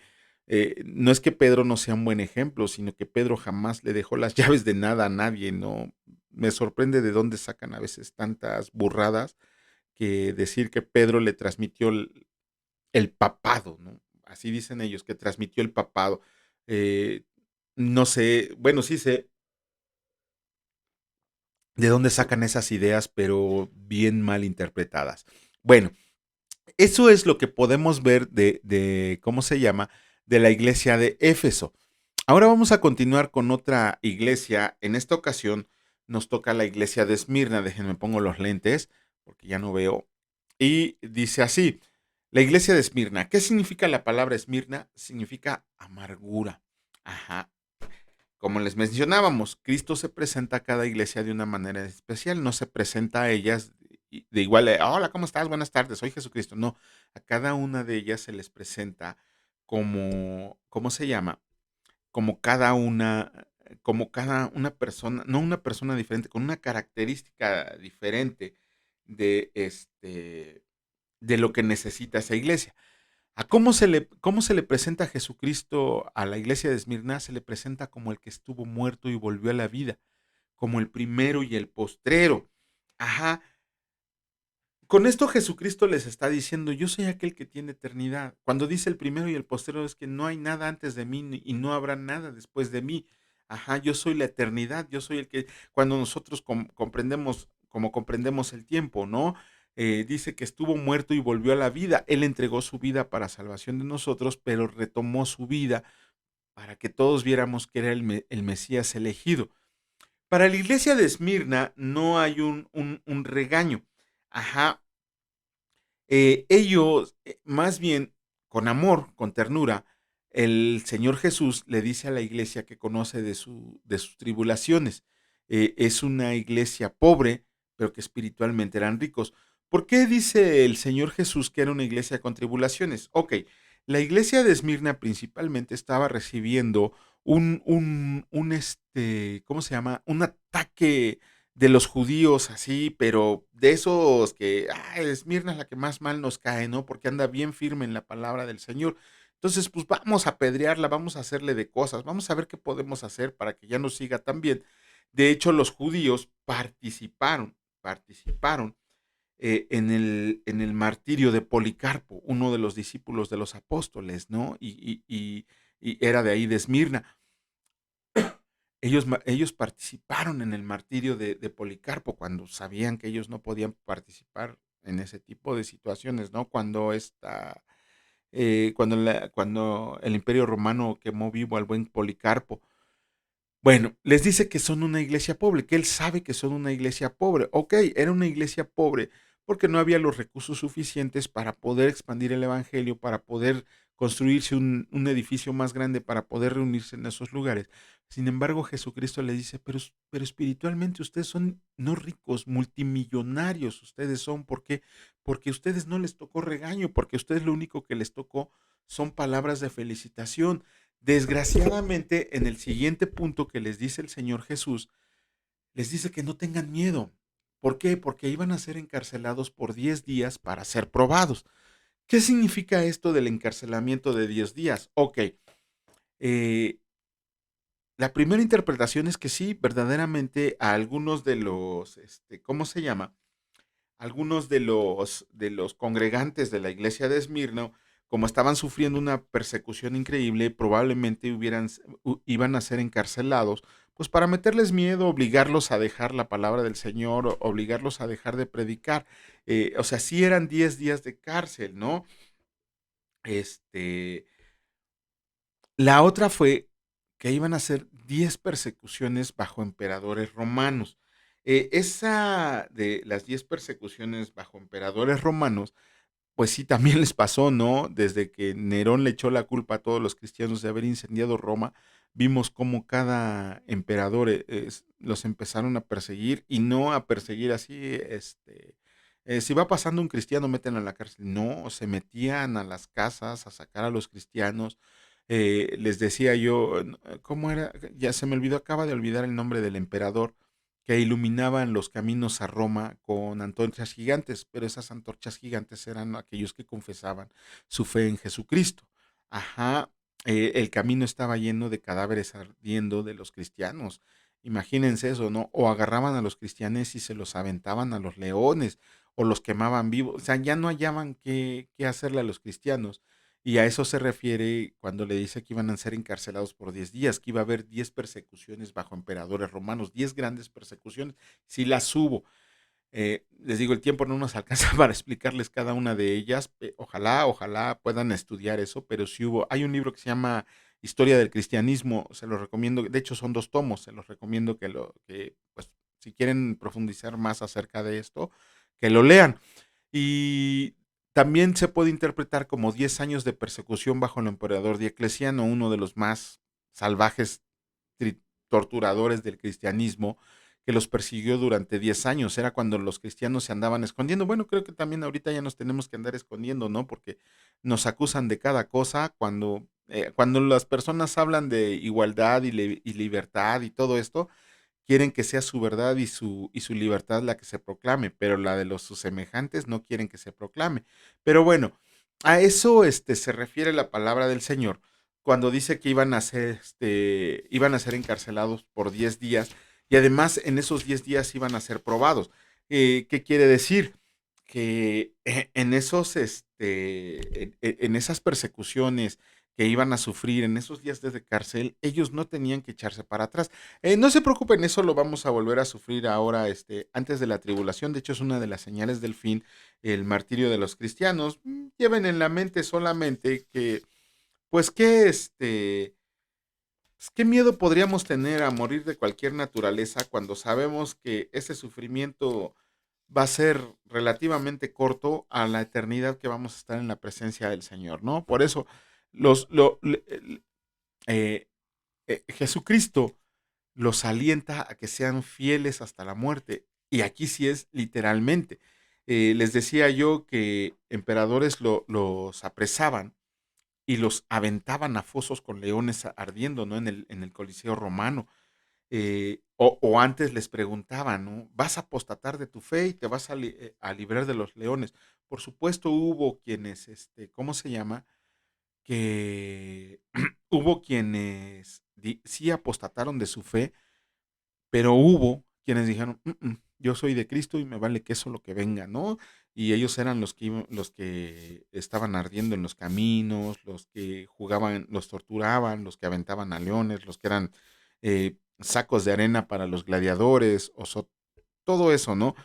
no es que Pedro no sea un buen ejemplo, sino que Pedro jamás le dejó las llaves de nada a nadie, ¿no? Me sorprende de dónde sacan a veces tantas burradas que decir que Pedro le transmitió el papado, ¿no? Así dicen ellos, que transmitió el papado. Eh, no sé, bueno, sí sé de dónde sacan esas ideas, pero bien mal interpretadas. Bueno, eso es lo que podemos ver ¿cómo se llama? De la iglesia de Éfeso. Ahora vamos a continuar con otra iglesia. En esta ocasión nos toca la iglesia de Esmirna. Déjenme pongo los lentes porque ya no veo. Y dice así, la iglesia de Esmirna. ¿Qué significa la palabra Esmirna? Significa amargura. Ajá. Como les mencionábamos, Cristo se presenta a cada iglesia de una manera especial, no se presenta a ellas de igual, hola, ¿cómo estás? Buenas tardes, soy Jesucristo. No, a cada una de ellas se les presenta como, ¿cómo se llama? Como cada una persona, no una persona diferente, con una característica diferente de, de lo que necesita esa iglesia. ¿A cómo se le presenta a Jesucristo a la iglesia de Esmirna? Se le presenta como el que estuvo muerto y volvió a la vida, como el primero y el postrero. Ajá. Con esto Jesucristo les está diciendo, yo soy aquel que tiene eternidad. Cuando dice el primero y el postrero es que no hay nada antes de mí y no habrá nada después de mí. Ajá, yo soy la eternidad, yo soy el que, cuando nosotros comprendemos, como comprendemos el tiempo, ¿no? Dice que estuvo muerto y volvió a la vida. Él entregó su vida para salvación de nosotros, pero retomó su vida para que todos viéramos que era el Mesías elegido. Para la iglesia de Esmirna no hay un regaño. Ajá, ellos, más bien, con amor, con ternura, el Señor Jesús le dice a la iglesia que conoce de sus tribulaciones. Es una iglesia pobre, pero que espiritualmente eran ricos. ¿Por qué dice el Señor Jesús que era una iglesia con tribulaciones? Ok, la iglesia de Esmirna principalmente estaba recibiendo ¿cómo se llama? Un ataque de los judíos así, pero de esos que, Esmirna es la que más mal nos cae, ¿no? Porque anda bien firme en la palabra del Señor. Entonces, pues vamos a apedrearla, vamos a hacerle de cosas, vamos a ver qué podemos hacer para que ya no siga tan bien. De hecho, los judíos participaron en el martirio de Policarpo, uno de los discípulos de los apóstoles, ¿no? Y era de ahí de Esmirna. Ellos participaron en el martirio de Policarpo cuando sabían que ellos no podían participar en ese tipo de situaciones, ¿no? Cuando el Imperio Romano quemó vivo al buen Policarpo. Bueno, les dice que son una iglesia pobre, que él sabe que son una iglesia pobre. Ok, era una iglesia pobre porque no había los recursos suficientes para poder expandir el evangelio, para poder construirse un edificio más grande, para poder reunirse en esos lugares. Sin embargo, Jesucristo le dice, pero espiritualmente ustedes son no ricos, multimillonarios ustedes son. ¿Por qué? Porque a ustedes no les tocó regaño, porque a ustedes lo único que les tocó son palabras de felicitación. Desgraciadamente, en el siguiente punto que les dice el Señor Jesús, les dice que no tengan miedo. ¿Por qué? Porque iban a ser encarcelados por 10 días para ser probados. ¿Qué significa esto del encarcelamiento de 10 días? Ok, eh, la primera interpretación es que sí, verdaderamente a algunos de los, ¿cómo se llama? Algunos de los congregantes de la iglesia de Esmirna, como estaban sufriendo una persecución increíble, probablemente iban a ser encarcelados, pues para meterles miedo, obligarlos a dejar la palabra del Señor, obligarlos a dejar de predicar. O sea, sí eran 10 días de cárcel, ¿no? Este, la otra fue que iban a ser 10 persecuciones bajo emperadores romanos. Esa de las 10 persecuciones bajo emperadores romanos, pues sí, también les pasó, ¿no? Desde que Nerón le echó la culpa a todos los cristianos de haber incendiado Roma, vimos cómo cada emperador los empezaron a perseguir y no a perseguir así, si va pasando un cristiano, meten a la cárcel. No, se metían a las casas a sacar a los cristianos. Les decía yo, ¿cómo era? Ya se me olvidó, acaba de olvidar el nombre del emperador que iluminaban los caminos a Roma con antorchas gigantes, pero esas antorchas gigantes eran aquellos que confesaban su fe en Jesucristo. Ajá, el camino estaba lleno de cadáveres ardiendo de los cristianos. Imagínense eso, ¿no? O agarraban a los cristianos y se los aventaban a los leones, o los quemaban vivos. O sea, ya no hallaban qué hacerle a los cristianos. Y a eso se refiere cuando le dice que iban a ser encarcelados por 10 días, que iba a haber 10 persecuciones bajo emperadores romanos, 10 grandes persecuciones. Sí las hubo. Les digo, el tiempo no nos alcanza para explicarles cada una de ellas. Ojalá puedan estudiar eso, pero sí hubo. Hay un libro que se llama Historia del Cristianismo, se los recomiendo. De hecho, son 2 tomos, se los recomiendo pues, si quieren profundizar más acerca de esto, que lo lean. Y también se puede interpretar como 10 años de persecución bajo el emperador Diocleciano, uno de los más salvajes torturadores del cristianismo, que los persiguió durante 10 años. Era cuando los cristianos se andaban escondiendo. Bueno, creo que también ahorita ya nos tenemos que andar escondiendo, ¿no? Porque nos acusan de cada cosa. Cuando las personas hablan de igualdad y libertad y todo esto, quieren que sea su verdad y su libertad la que se proclame, pero la de sus semejantes no quieren que se proclame. Pero bueno, a eso se refiere la palabra del Señor cuando dice que iban a ser encarcelados por 10 días y además en esos 10 días iban a ser probados. ¿Qué quiere decir? Que en esas persecuciones que iban a sufrir en esos días de cárcel, ellos no tenían que echarse para atrás. No se preocupen, eso lo vamos a volver a sufrir ahora, antes de la tribulación. De hecho, es una de las señales del fin, el martirio de los cristianos. Lleven en la mente solamente que, pues, qué miedo podríamos tener a morir de cualquier naturaleza cuando sabemos que ese sufrimiento va a ser relativamente corto a la eternidad que vamos a estar en la presencia del Señor, ¿no? Por eso, los, lo, le- eh, Jesucristo los alienta a que sean fieles hasta la muerte. Y aquí sí es literalmente. Les decía yo que emperadores los apresaban y los aventaban a fosos con leones ardiendo, ¿no? En el Coliseo romano. O antes les preguntaban, ¿no? ¿Vas a apostatar de tu fe y te vas a librar de los leones? Por supuesto hubo quienes, ¿cómo se llama? Que hubo quienes sí apostataron de su fe, pero hubo quienes dijeron: yo soy de Cristo y me vale que eso lo que venga", ¿no? Y ellos eran los que estaban ardiendo en los caminos, los que jugaban, los torturaban, los que aventaban a leones, los que eran sacos de arena para los gladiadores, todo eso, ¿no?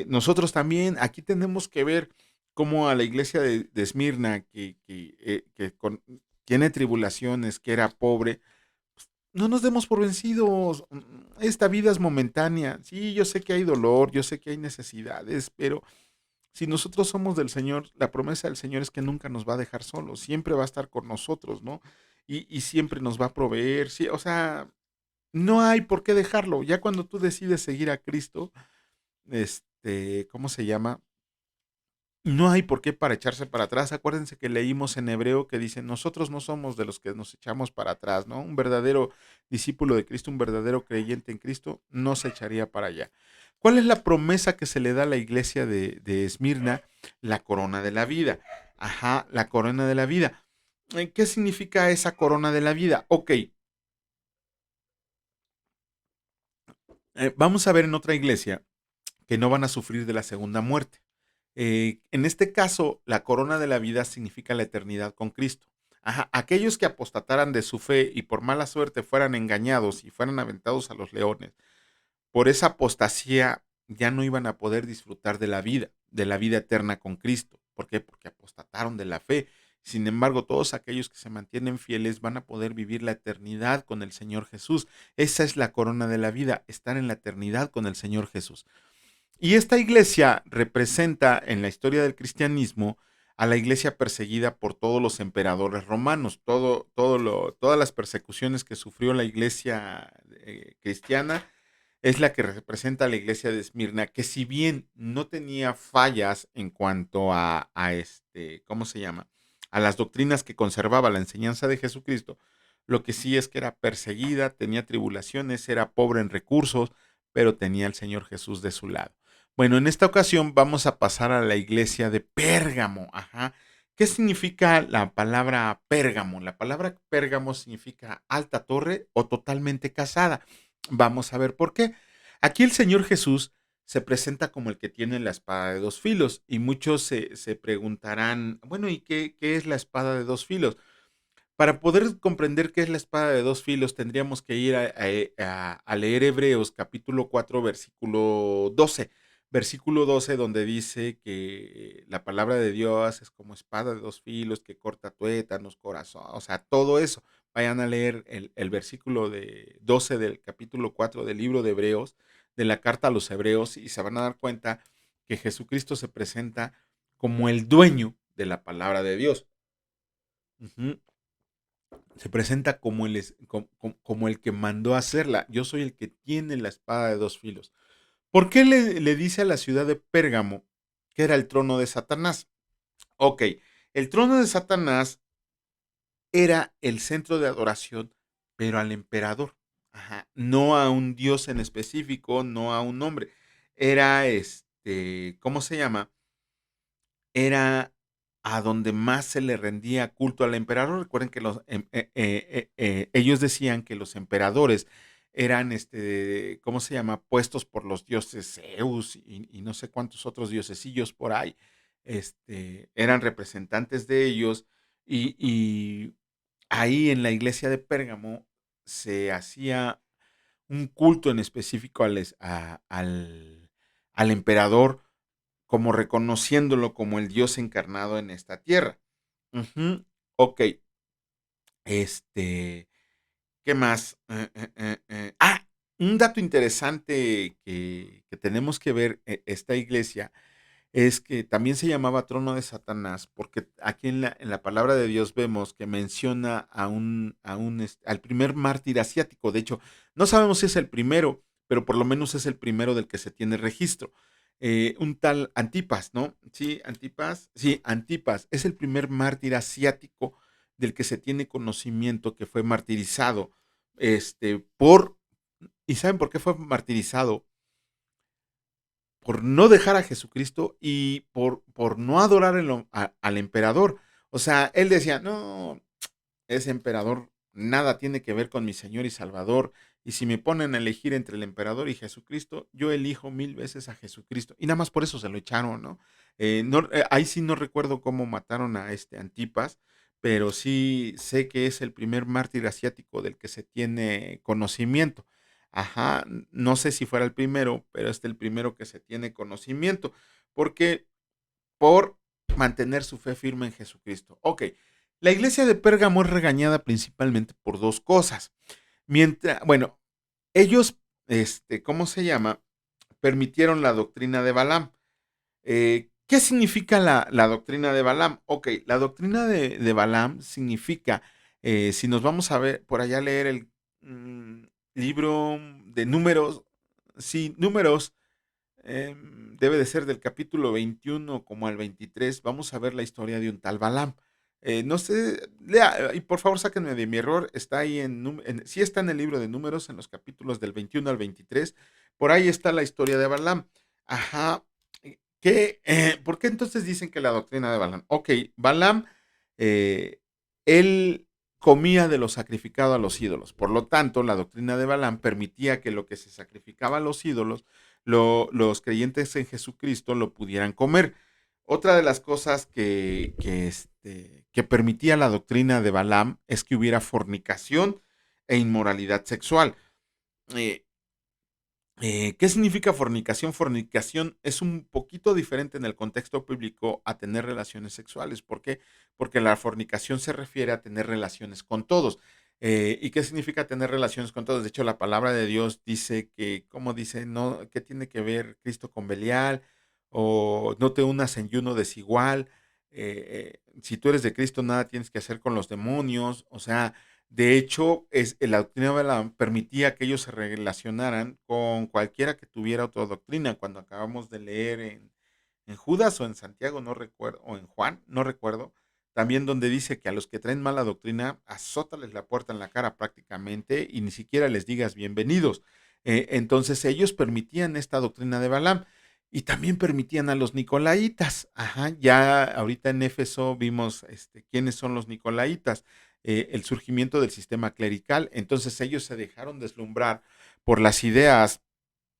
Nosotros también aquí tenemos que ver cómo a la iglesia de Esmirna, que tiene tribulaciones, que era pobre, no nos demos por vencidos. Esta vida es momentánea. Sí, yo sé que hay dolor, yo sé que hay necesidades, pero si nosotros somos del Señor, la promesa del Señor es que nunca nos va a dejar solos, siempre va a estar con nosotros, ¿no? Y siempre nos va a proveer. Sí, o sea, no hay por qué dejarlo. Ya cuando tú decides seguir a Cristo, ¿cómo se llama? No hay por qué para echarse para atrás. Acuérdense que leímos en hebreo que dice: nosotros no somos de los que nos echamos para atrás, ¿no? Un verdadero discípulo de Cristo, un verdadero creyente en Cristo, no se echaría para allá. ¿Cuál es la promesa que se le da a la iglesia de Esmirna? La corona de la vida. Ajá, la corona de la vida. ¿Qué significa esa corona de la vida? Ok, vamos a ver en otra iglesia que no van a sufrir de la segunda muerte. En este caso, la corona de la vida significa la eternidad con Cristo. Ajá, aquellos que apostataran de su fe y por mala suerte fueran engañados y fueran aventados a los leones, por esa apostasía ya no iban a poder disfrutar de la vida eterna con Cristo. ¿Por qué? Porque apostataron de la fe. Sin embargo, todos aquellos que se mantienen fieles van a poder vivir la eternidad con el Señor Jesús. Esa es la corona de la vida, estar en la eternidad con el Señor Jesús. Y esta iglesia representa en la historia del cristianismo a la iglesia perseguida por todos los emperadores romanos, todas las persecuciones que sufrió la iglesia cristiana es la que representa a la iglesia de Esmirna, que si bien no tenía fallas en cuanto ¿cómo se llama? A las doctrinas que conservaba la enseñanza de Jesucristo, lo que sí es que era perseguida, tenía tribulaciones, era pobre en recursos, pero tenía al Señor Jesús de su lado. Bueno, en esta ocasión vamos a pasar a la iglesia de Pérgamo, ajá, ¿Qué significa la palabra Pérgamo? La palabra Pérgamo significa alta torre o totalmente casada. Vamos a ver por qué. Aquí el Señor Jesús se presenta como el que tiene la espada de dos filos y muchos se preguntarán, bueno, ¿y qué es la espada de dos filos? Para poder comprender qué es la espada de dos filos, tendríamos que ir a leer Hebreos capítulo 4, versículo 12. Versículo 12, donde dice que la palabra de Dios es como espada de dos filos que corta tuétanos, corazón, o sea, todo eso. Vayan a leer el versículo de 12 del capítulo 4 del libro de Hebreos, de la carta a los Hebreos, y se van a dar cuenta que Jesucristo se presenta como el dueño de la palabra de Dios. Ujú. Se presenta como como el que mandó a hacerla. Yo soy el que tiene la espada de dos filos. ¿Por qué le dice a la ciudad de Pérgamo que era el trono de Satanás? Ok, el trono de Satanás era el centro de adoración, pero al emperador. Ajá, no a un dios en específico, no a un hombre. Era ¿cómo se llama? Era a donde más se le rendía culto al emperador. Recuerden que ellos decían que los emperadores eran, ¿cómo se llama? Puestos por los dioses Zeus y no sé cuántos otros diosesillos por ahí. Eran representantes de ellos y ahí en la iglesia de Pérgamo se hacía un culto en específico al emperador como reconociéndolo como el Dios encarnado en esta tierra. Ujú. Ok, este, ¿qué más? Un dato interesante que tenemos que ver esta iglesia es que también se llamaba trono de Satanás, porque aquí en la palabra de Dios vemos que menciona al primer mártir asiático. De hecho, no sabemos si es el primero, pero por lo menos es el primero del que se tiene registro. Un tal Antipas, ¿no? Sí, Antipas. Sí, Antipas es el primer mártir asiático del que se tiene conocimiento que fue martirizado. Por. ¿Y saben por qué fue martirizado? Por no dejar a Jesucristo y por no adorar al emperador. O sea, él decía, no, ese emperador nada tiene que ver con mi Señor y Salvador. Y si me ponen a elegir entre el emperador y Jesucristo, yo elijo 1000 veces a Jesucristo. Y nada más por eso se lo echaron, ¿no? Ahí sí no recuerdo cómo mataron a este Antipas, pero sí sé que es el primer mártir asiático del que se tiene conocimiento. Ajá, no sé si fuera el primero, pero es el primero que se tiene conocimiento. Porque por mantener su fe firme en Jesucristo. Ok, la iglesia de Pérgamo es regañada principalmente por dos cosas. Bueno, ellos, ¿cómo se llama? Permitieron la doctrina de Balaam. ¿Qué significa la doctrina de Balaam? Ok, la doctrina de Balaam significa, si nos vamos a ver por allá a leer el libro de números, sí, números, debe de ser del capítulo 21 como al 23. Vamos a ver la historia de un tal Balaam. No sé, lea, y por favor sáquenme de mi error, está ahí sí está en el libro de números, en los capítulos del 21 al 23. Por ahí está la historia de Balaam. Ajá. ¿Por qué entonces dicen que la doctrina de Balaam? Ok, Balaam, eh, él comía de lo sacrificado a los ídolos. Por lo tanto, la doctrina de Balaam permitía que lo que se sacrificaba a los ídolos los creyentes en Jesucristo lo pudieran comer. Otra de las cosas que permitía la doctrina de Balaam es que hubiera fornicación e inmoralidad sexual. Eh, ¿Qué significa fornicación? Fornicación es un poquito diferente en el contexto bíblico a tener relaciones sexuales. ¿Por qué? Porque la fornicación se refiere a tener relaciones con todos. ¿Y qué significa tener relaciones con todos? De hecho, la palabra de Dios dice que, ¿cómo dice? No, ¿qué tiene que ver Cristo con Belial? O no te unas en yuno desigual. Si tú eres de Cristo, nada tienes que hacer con los demonios. O sea, de hecho, la doctrina de Balaam permitía que ellos se relacionaran con cualquiera que tuviera otra doctrina. Cuando acabamos de leer en Judas o en Santiago, no recuerdo, o en Juan, no recuerdo, también donde dice que a los que traen mala doctrina, azótales la puerta en la cara prácticamente y ni siquiera les digas bienvenidos. Entonces ellos permitían esta doctrina de Balaam. Y también permitían a los nicolaitas. Ajá, ya ahorita en Éfeso vimos quiénes son los nicolaitas, el surgimiento del sistema clerical. Entonces ellos se dejaron deslumbrar por las ideas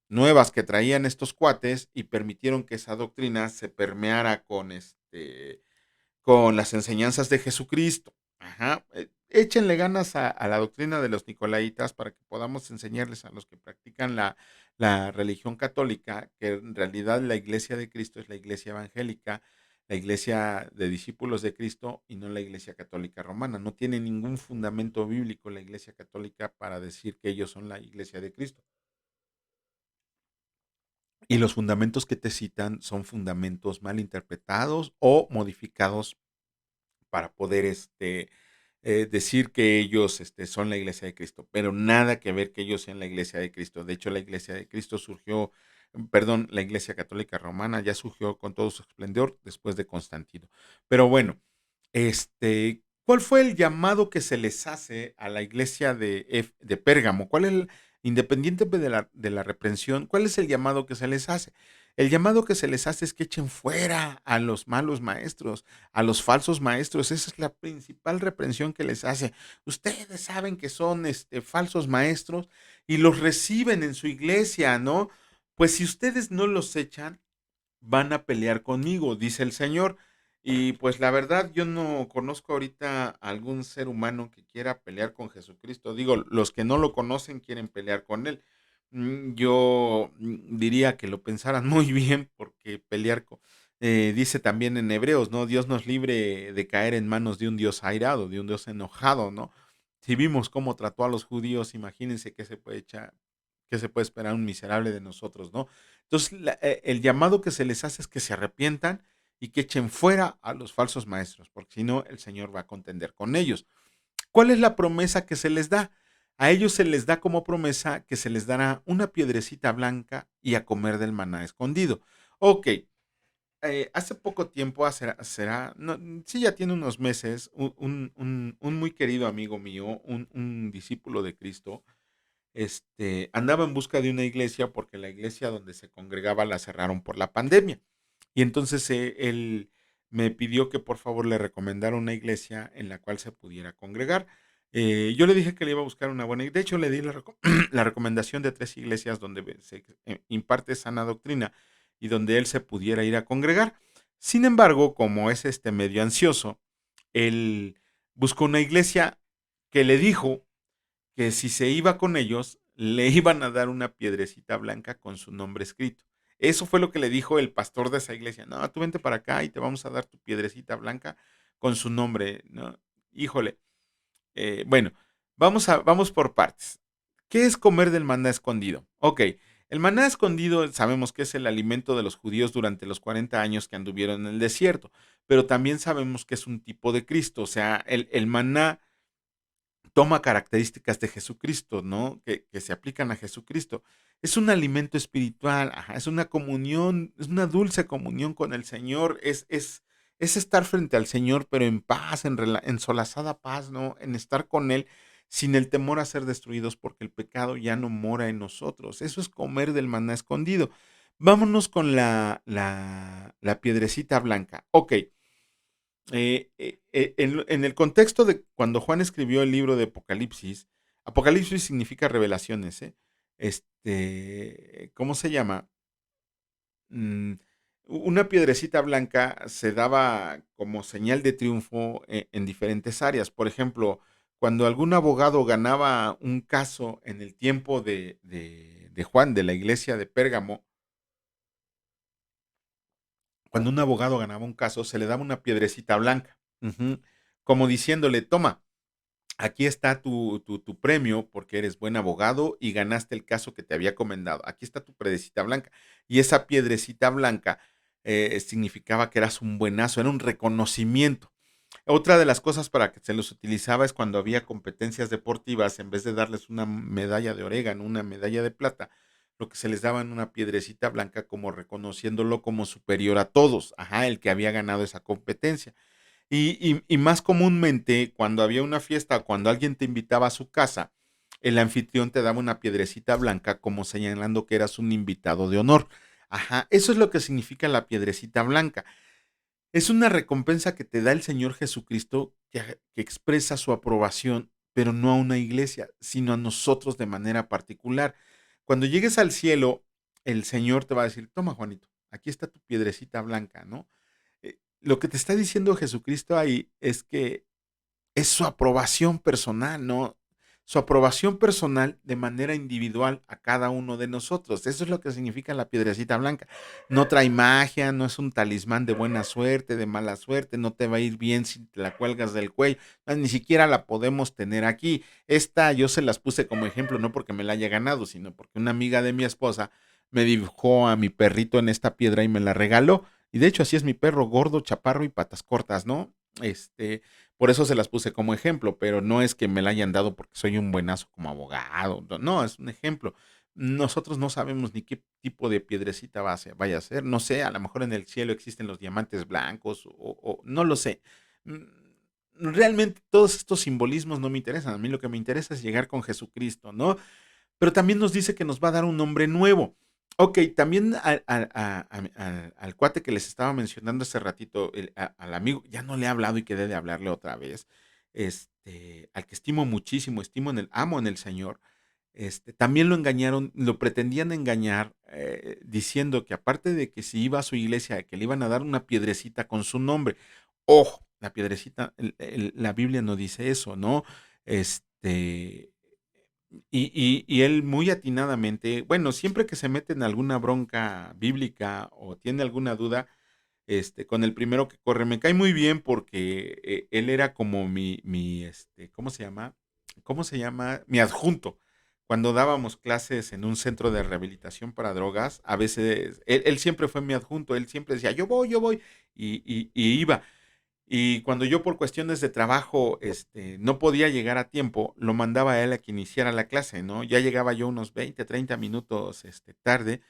nuevas que traían estos cuates y permitieron que esa doctrina se permeara con las enseñanzas de Jesucristo. Ajá. Échenle ganas a la doctrina de los nicolaitas para que podamos enseñarles a los que practican la religión católica que en realidad la iglesia de Cristo es la iglesia evangélica, la iglesia de discípulos de Cristo y no la iglesia católica romana. No tiene ningún fundamento bíblico la iglesia católica para decir que ellos son la iglesia de Cristo. Y los fundamentos que te citan son fundamentos mal interpretados o modificados para poder decir que ellos son la iglesia de Cristo, pero nada que ver que ellos sean la iglesia de Cristo. De hecho, la iglesia de Cristo surgió, perdón, la iglesia católica romana ya surgió con todo su esplendor después de Constantino. Pero bueno, ¿cuál fue el llamado que se les hace a la iglesia de Pérgamo? ¿Cuál es independiente de la reprensión, cuál es el llamado que se les hace? El llamado que se les hace es que echen fuera a los malos maestros, a los falsos maestros. Esa es la principal reprensión que les hace. Ustedes saben que son falsos maestros y los reciben en su iglesia, ¿no? Pues si ustedes no los echan, van a pelear conmigo, dice el Señor. Y pues la verdad, yo no conozco ahorita a algún ser humano que quiera pelear con Jesucristo. Digo, los que no lo conocen quieren pelear con él. Yo diría que lo pensaran muy bien porque dice también en Hebreos, ¿no? Dios nos libre de caer en manos de un Dios airado, de un Dios enojado, ¿no? Si vimos cómo trató a los judíos, imagínense qué se puede echar, qué se puede esperar un miserable de nosotros, ¿no? Entonces, el llamado que se les hace es que se arrepientan y que echen fuera a los falsos maestros, porque si no, el Señor va a contender con ellos. ¿Cuál es la promesa que se les da? A ellos se les da como promesa que se les dará una piedrecita blanca y a comer del maná escondido. Ok, hace poco tiempo, no, sí, ya tiene unos meses, un muy querido amigo mío, un discípulo de Cristo, andaba en busca de una iglesia porque la iglesia donde se congregaba la cerraron por la pandemia. Y entonces él me pidió que por favor le recomendara una iglesia en la cual se pudiera congregar. Yo le dije que le iba a buscar una buena iglesia. De hecho, le di la recomendación de 3 iglesias donde se imparte sana doctrina y donde él se pudiera ir a congregar. Sin embargo, como es medio ansioso, él buscó una iglesia que le dijo que si se iba con ellos, le iban a dar una piedrecita blanca con su nombre escrito. Eso fue lo que le dijo el pastor de esa iglesia. No, tú vente para acá y te vamos a dar tu piedrecita blanca con su nombre, ¿no? Híjole. Bueno, vamos por partes. ¿Qué es comer del maná escondido? Ok, el maná escondido sabemos que es el alimento de los judíos durante los 40 años que anduvieron en el desierto, pero también sabemos que es un tipo de Cristo, o sea, el maná toma características de Jesucristo, ¿no? Que se aplican a Jesucristo. Es un alimento espiritual, ajá, es una comunión, es una dulce comunión con el Señor, es estar frente al Señor, pero en paz, en solazada paz, ¿no? En estar con Él sin el temor a ser destruidos, porque el pecado ya no mora en nosotros. Eso es comer del maná escondido. Vámonos con la piedrecita blanca. Ok, en el contexto de cuando Juan escribió el libro de Apocalipsis, Apocalipsis significa revelaciones, ¿eh? ¿Cómo se llama? Mm, una piedrecita blanca se daba como señal de triunfo en diferentes áreas. Por ejemplo, cuando algún abogado ganaba un caso en el tiempo de Juan, de la iglesia de Pérgamo, cuando un abogado ganaba un caso, se le daba una piedrecita blanca, ujú, como diciéndole, toma, aquí está tu premio porque eres buen abogado y ganaste el caso que te había comendado. Aquí está tu piedrecita blanca. Y esa piedrecita blanca significaba que eras un buenazo, era un reconocimiento. Otra de las cosas para que se los utilizaba es cuando había competencias deportivas, en vez de darles una medalla de orégano, una medalla de plata, lo que se les daba en una piedrecita blanca como reconociéndolo como superior a todos, ajá, el que había ganado esa competencia. Y más comúnmente, cuando había una fiesta, cuando alguien te invitaba a su casa, el anfitrión te daba una piedrecita blanca como señalando que eras un invitado de honor. Ajá, eso es lo que significa la piedrecita blanca. Es una recompensa que te da el Señor Jesucristo que expresa su aprobación, pero no a una iglesia, sino a nosotros de manera particular. Cuando llegues al cielo, el Señor te va a decir, toma Juanito, aquí está tu piedrecita blanca, ¿no? Lo que te está diciendo Jesucristo ahí es que es su aprobación personal, ¿no? Su aprobación personal de manera individual a cada uno de nosotros. Eso es lo que significa la piedrecita blanca. No trae magia, no es un talismán de buena suerte, de mala suerte, no te va a ir bien si te la cuelgas del cuello. Ni siquiera la podemos tener aquí. Esta yo se las puse como ejemplo, no porque me la haya ganado, sino porque una amiga de mi esposa me dibujó a mi perrito en esta piedra y me la regaló. Y de hecho así es mi perro, gordo, chaparro y patas cortas, ¿no? Por eso se las puse como ejemplo, pero no es que me la hayan dado porque soy un buenazo como abogado. No, es un ejemplo. Nosotros no sabemos ni qué tipo de piedrecita vaya a ser. No sé, a lo mejor en el cielo existen los diamantes blancos o no lo sé. Realmente todos estos simbolismos no me interesan. A mí lo que me interesa es llegar con Jesucristo, ¿no? Pero también nos dice que nos va a dar un nombre nuevo. Ok, también al cuate que les estaba mencionando hace ratito, al amigo, ya no le he hablado y quedé de hablarle otra vez, al que estimo muchísimo, amo en el Señor, también lo engañaron, lo pretendían engañar, diciendo que aparte de que si iba a su iglesia, que le iban a dar una piedrecita con su nombre. Ojo, la piedrecita, la Biblia no dice eso, ¿no? Este, y él muy atinadamente, bueno, siempre que se mete en alguna bronca bíblica o tiene alguna duda, con el primero que corre, me cae muy bien porque él era como ¿cómo se llama? ¿Cómo se llama? Mi adjunto. Cuando dábamos clases en un centro de rehabilitación para drogas, a veces, él siempre fue mi adjunto, él siempre decía, yo voy, y iba. Y cuando yo por cuestiones de trabajo, no podía llegar a tiempo, lo mandaba a él a que iniciara la clase, ¿no? Ya llegaba yo unos 20, 30 minutos, tarde,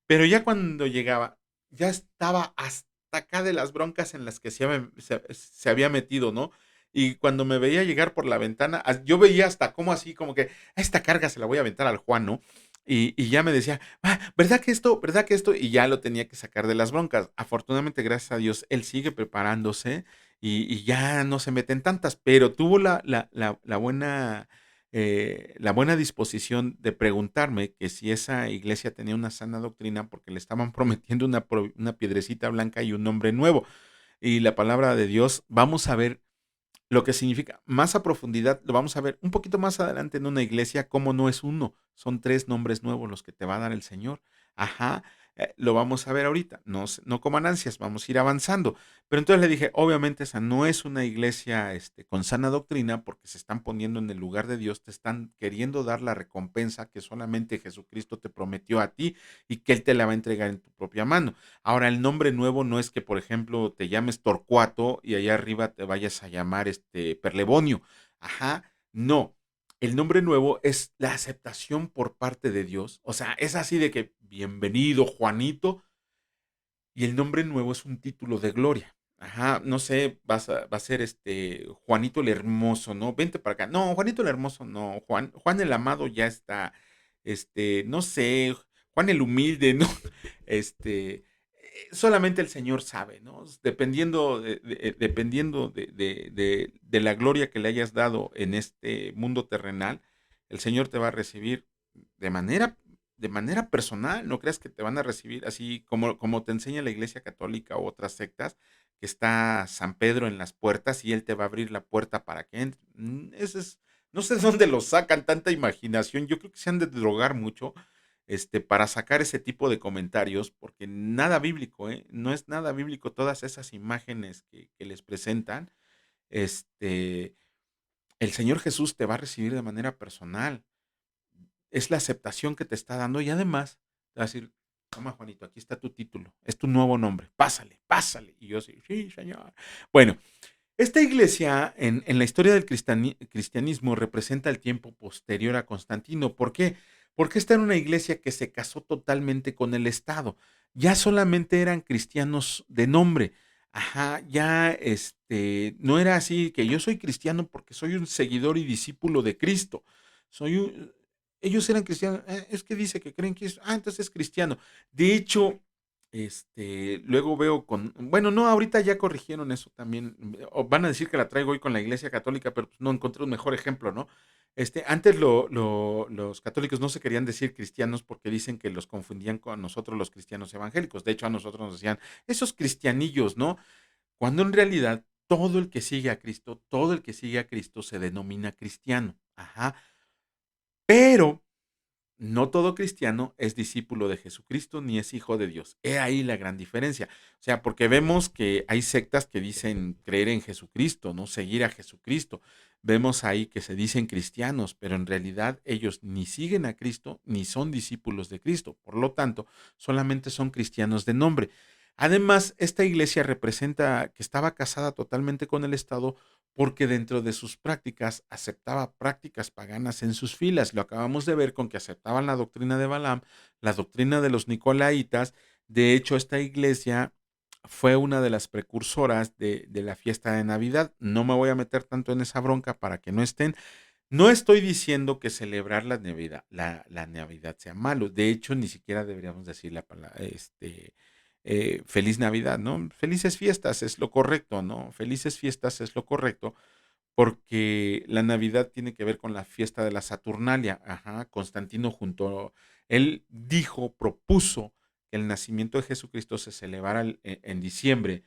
pero ya cuando llegaba, ya estaba hasta acá de las broncas en las que se había metido, ¿no? Y cuando me veía llegar por la ventana, yo veía hasta como así, como que a esta carga se la voy a aventar al Juan, ¿no? Y ya me decía, ¿verdad que esto? ¿Verdad que esto? Y ya lo tenía que sacar de las broncas. Afortunadamente, gracias a Dios, él sigue preparándose y ya no se meten tantas, pero tuvo la buena disposición de preguntarme que si esa iglesia tenía una sana doctrina porque le estaban prometiendo una piedrecita blanca y un nombre nuevo. Y la palabra de Dios, vamos a ver lo que significa más a profundidad, lo vamos a ver un poquito más adelante en una iglesia, cómo no es uno, son tres nombres nuevos los que te va a dar el Señor. Ajá, lo vamos a ver ahorita, no coman ansias, vamos a ir avanzando. Pero entonces le dije, obviamente esa no es una iglesia con sana doctrina porque se están poniendo en el lugar de Dios, te están queriendo dar la recompensa que solamente Jesucristo te prometió a ti y que Él te la va a entregar en tu propia mano. Ahora, el nombre nuevo no es que, por ejemplo, te llames Torcuato y allá arriba te vayas a llamar Perlebonio. Ajá, no. El nombre nuevo es la aceptación por parte de Dios. O sea, es así de que bienvenido, Juanito. Y el nombre nuevo es un título de gloria. Ajá, no sé, va a ser Juanito el Hermoso, ¿no? Vente para acá. No, Juanito el Hermoso, no. Juan el Amado ya está, no sé, Juan el Humilde, ¿no? Solamente el Señor sabe, ¿no? Dependiendo de la gloria que le hayas dado en este mundo terrenal, el Señor te va a recibir de manera de manera personal, no creas que te van a recibir así como te enseña la Iglesia Católica u otras sectas, que está San Pedro en las puertas y él te va a abrir la puerta para que entres. Ese es, no sé de dónde lo sacan tanta imaginación. Yo creo que se han de drogar mucho, para sacar ese tipo de comentarios, porque nada bíblico, ¿eh? No es nada bíblico todas esas imágenes que les presentan. Este, el Señor Jesús te va a recibir de manera personal, es la aceptación que te está dando y además te va a decir, toma Juanito, aquí está tu título, es tu nuevo nombre, pásale, pásale. Y yo sí, sí, señor. Bueno, esta iglesia en la historia del cristianismo representa el tiempo posterior a Constantino. ¿Por qué? Porque esta era una iglesia que se casó totalmente con el Estado. Ya solamente eran cristianos de nombre. Ajá, ya no era así que yo soy cristiano porque soy un seguidor y discípulo de Cristo. Soy un, ellos eran cristianos, es que dice que creen que entonces es cristiano. De hecho, Luego veo bueno, no, ahorita ya corrigieron eso también, o van a decir que la traigo hoy con la Iglesia Católica, pero pues no encontré un mejor ejemplo, ¿no? Antes los católicos no se querían decir cristianos porque dicen que los confundían con nosotros los cristianos evangélicos. De hecho, a nosotros nos decían, esos cristianillos, ¿no? Cuando en realidad todo el que sigue a Cristo, todo el que sigue a Cristo se denomina cristiano. Ajá. Pero no todo cristiano es discípulo de Jesucristo ni es hijo de Dios. He ahí la gran diferencia. O sea, porque vemos que hay sectas que dicen creer en Jesucristo, no seguir a Jesucristo. Vemos ahí que se dicen cristianos, pero en realidad ellos ni siguen a Cristo ni son discípulos de Cristo. Por lo tanto, solamente son cristianos de nombre. Además, esta iglesia representa que estaba casada totalmente con el Estado porque dentro de sus prácticas aceptaba prácticas paganas en sus filas. Lo acabamos de ver con que aceptaban la doctrina de Balaam, la doctrina de los Nicolaitas. De hecho, esta iglesia fue una de las precursoras de la fiesta de Navidad. No me voy a meter tanto en esa bronca para que no estén. No estoy diciendo que celebrar la Navidad sea malo. De hecho, ni siquiera deberíamos decir la palabra, feliz Navidad, ¿no? Felices fiestas es lo correcto, ¿no? Felices fiestas es lo correcto porque la Navidad tiene que ver con la fiesta de la Saturnalia. Ajá, Constantino él dijo, propuso que el nacimiento de Jesucristo se celebrara en diciembre,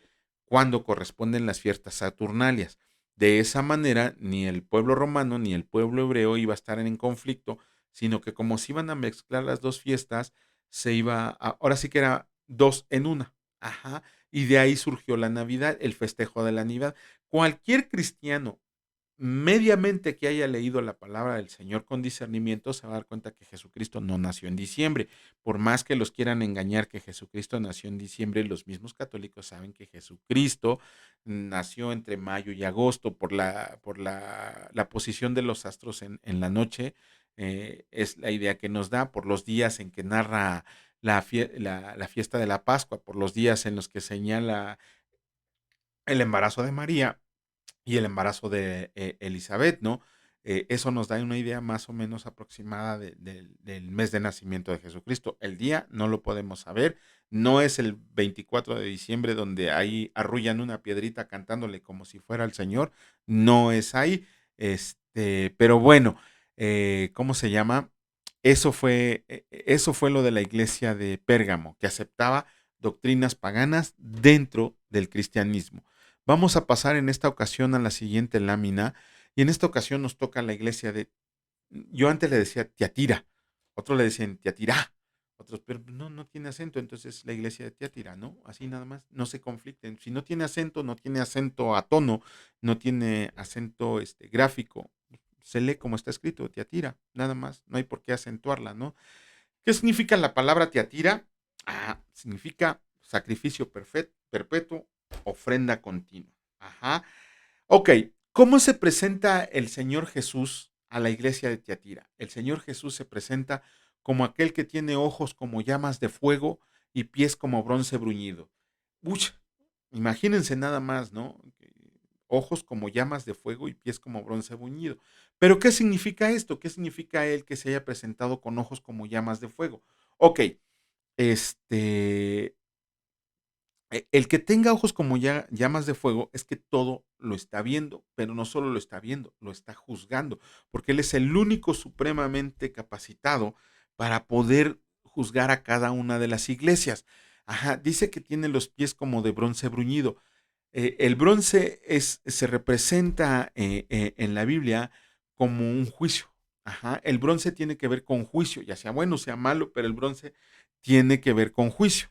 cuando corresponden las fiestas Saturnalias. De esa manera, ni el pueblo romano ni el pueblo hebreo iba a estar en conflicto, sino que como se iban a mezclar las dos fiestas, ahora sí que era dos en una. Ajá, y de ahí surgió la Navidad, el festejo de la Navidad. Cualquier cristiano mediamente que haya leído la palabra del Señor con discernimiento, se va a dar cuenta que Jesucristo no nació en diciembre. Por más que los quieran engañar que Jesucristo nació en diciembre, los mismos católicos saben que Jesucristo nació entre mayo y agosto la posición de los astros en la noche. Es la idea que nos da por los días en que narra la fiesta de la Pascua, por los días en los que señala el embarazo de María y el embarazo de Elizabeth, ¿no? Eso nos da una idea más o menos aproximada del mes de nacimiento de Jesucristo. El día no lo podemos saber, no es el 24 de diciembre donde ahí arrullan una piedrita cantándole como si fuera el Señor, no es ahí, pero bueno, ¿cómo se llama? Eso fue lo de la iglesia de Pérgamo, que aceptaba doctrinas paganas dentro del cristianismo. Vamos a pasar en esta ocasión a la siguiente lámina y en esta ocasión nos toca la iglesia yo antes le decía Tiatira, otros le decían Tiatirá, otros, pero no tiene acento, entonces la iglesia de Tiatira, ¿no? Así nada más, no se conflicten. Si no tiene acento, no tiene acento a tono, no tiene acento gráfico, se lee como está escrito, Tiatira, nada más, no hay por qué acentuarla, ¿no? ¿Qué significa la palabra Tiatira? Significa sacrificio perpetuo, ofrenda continua. Ajá. Ok, ¿cómo se presenta el Señor Jesús a la iglesia de Tiatira? El Señor Jesús se presenta como aquel que tiene ojos como llamas de fuego y pies como bronce bruñido. Uy, imagínense nada más, ¿no? Ojos como llamas de fuego y pies como bronce bruñido. Pero ¿qué significa esto? ¿Qué significa él que se haya presentado con ojos como llamas de fuego? Ok, este, el que tenga ojos como llamas de fuego es que todo lo está viendo, pero no solo lo está viendo, lo está juzgando, porque Él es el único supremamente capacitado para poder juzgar a cada una de las iglesias. Ajá, dice que tiene los pies como de bronce bruñido. El bronce se representa en la Biblia como un juicio. Ajá, el bronce tiene que ver con juicio, ya sea bueno o sea malo, pero el bronce tiene que ver con juicio.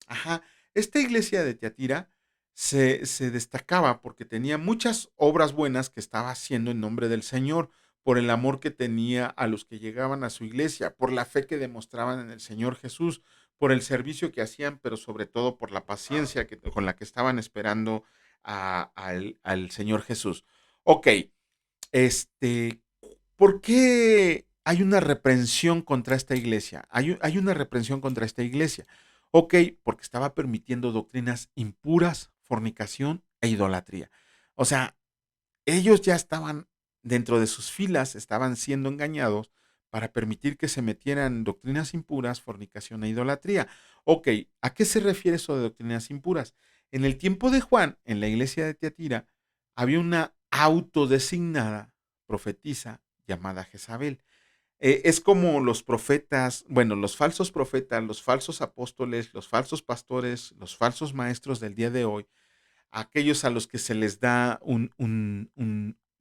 Ajá, esta iglesia de Tiatira se destacaba porque tenía muchas obras buenas que estaba haciendo en nombre del Señor, por el amor que tenía a los que llegaban a su iglesia, por la fe que demostraban en el Señor Jesús, por el servicio que hacían, pero sobre todo por la paciencia con la que estaban esperando al Señor Jesús. Ok, este, ¿por qué hay una reprensión contra esta iglesia? Hay una reprensión contra esta iglesia. Ok, porque estaba permitiendo doctrinas impuras, fornicación e idolatría. O sea, ellos ya estaban dentro de sus filas, estaban siendo engañados para permitir que se metieran doctrinas impuras, fornicación e idolatría. Ok, ¿a qué se refiere eso de doctrinas impuras? En el tiempo de Juan, en la iglesia de Tiatira, había una autodesignada profetisa llamada Jezabel. Es como los profetas, bueno, los falsos profetas, los falsos apóstoles, los falsos pastores, los falsos maestros del día de hoy, aquellos a los que se les da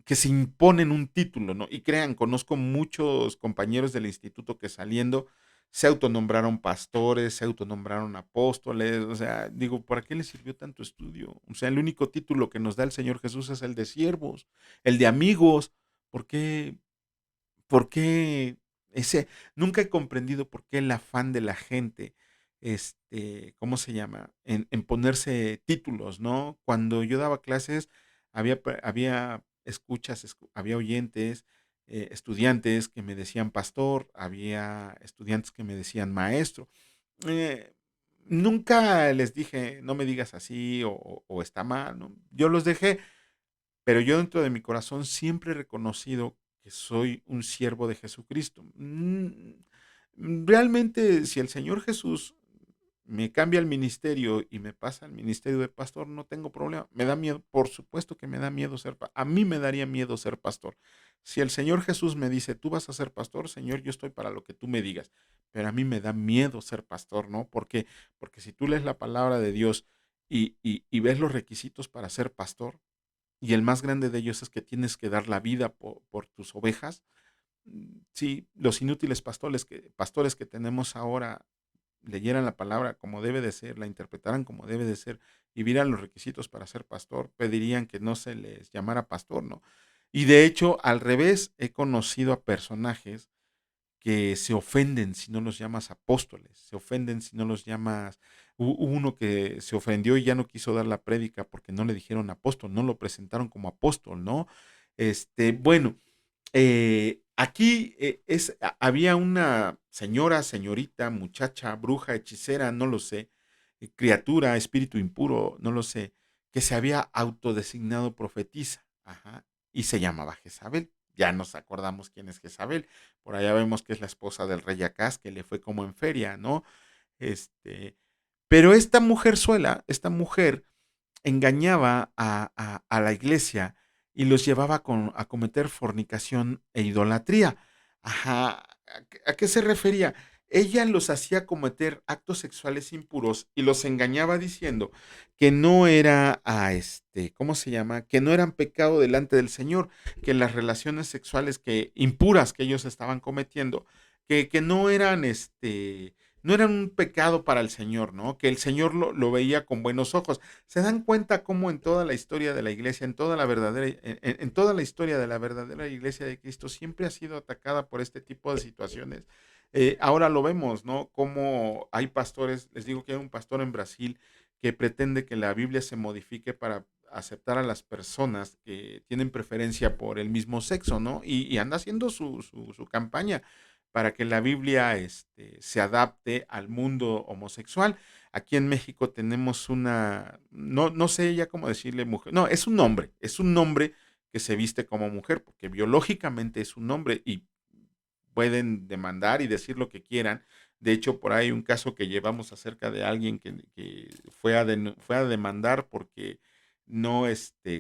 que se imponen un título, ¿no? Y crean, conozco muchos compañeros del instituto que saliendo se autonombraron pastores, se autonombraron apóstoles, o sea, digo, ¿para qué les sirvió tanto estudio? O sea, el único título que nos da el Señor Jesús es el de siervos, el de amigos. ¿Por qué? ¿Por qué ese? Nunca he comprendido por qué el afán de la gente, ¿cómo se llama? En ponerse títulos, ¿no? Cuando yo daba clases, había escuchas, había oyentes, estudiantes que me decían pastor, había estudiantes que me decían maestro. Eh, Nunca les dije, no me digas así o está mal, ¿no? Yo los dejé, pero yo dentro de mi corazón siempre he reconocido que soy un siervo de Jesucristo. Realmente, si el Señor Jesús me cambia el ministerio y me pasa al ministerio de pastor, no tengo problema. Me da miedo, por supuesto que me da miedo ser pastor. A mí me daría miedo ser pastor. Si el Señor Jesús me dice, tú vas a ser pastor, Señor, yo estoy para lo que tú me digas. Pero a mí me da miedo ser pastor, ¿no? Porque si tú lees la palabra de Dios y ves los requisitos para ser pastor, y el más grande de ellos es que tienes que dar la vida por tus ovejas. Si los inútiles pastores que tenemos ahora leyeran la palabra como debe de ser, la interpretaran como debe de ser y vieran los requisitos para ser pastor, pedirían que no se les llamara pastor, ¿no? Y de hecho, al revés, he conocido a personajes que se ofenden si no los llamas apóstoles, se ofenden si no los llamas. Hubo uno que se ofendió y ya no quiso dar la prédica porque no le dijeron apóstol, no lo presentaron como apóstol, ¿no? Bueno, aquí había una señora, señorita, muchacha, bruja, hechicera, no lo sé, criatura, espíritu impuro, no lo sé, que se había autodesignado profetisa, ajá, y se llamaba Jezabel. Ya nos acordamos quién es Jezabel. Por allá vemos que es la esposa del rey Acaz, que le fue como en feria, ¿no? Este, pero esta mujerzuela, esta mujer, engañaba a la iglesia y los llevaba a cometer fornicación e idolatría. Ajá, ¿a qué se refería? Ella los hacía cometer actos sexuales impuros y los engañaba diciendo que no era ¿cómo se llama? Que no eran pecado delante del Señor, que las relaciones sexuales impuras que ellos estaban cometiendo, que no eran no eran un pecado para el Señor, ¿no? Que el Señor lo veía con buenos ojos. ¿Se dan cuenta cómo en toda la historia de la iglesia, en toda la historia de la verdadera iglesia de Cristo, siempre ha sido atacada por este tipo de situaciones? Ahora lo vemos, ¿no? Como hay pastores, les digo que hay un pastor en Brasil que pretende que la Biblia se modifique para aceptar a las personas que tienen preferencia por el mismo sexo, ¿no? Y anda haciendo su campaña para que la Biblia se adapte al mundo homosexual. Aquí en México tenemos no sé ya cómo decirle mujer, no, es un hombre que se viste como mujer, porque biológicamente es un hombre y pueden demandar y decir lo que quieran. De hecho, por ahí hay un caso que llevamos acerca de alguien que fue a demandar porque no,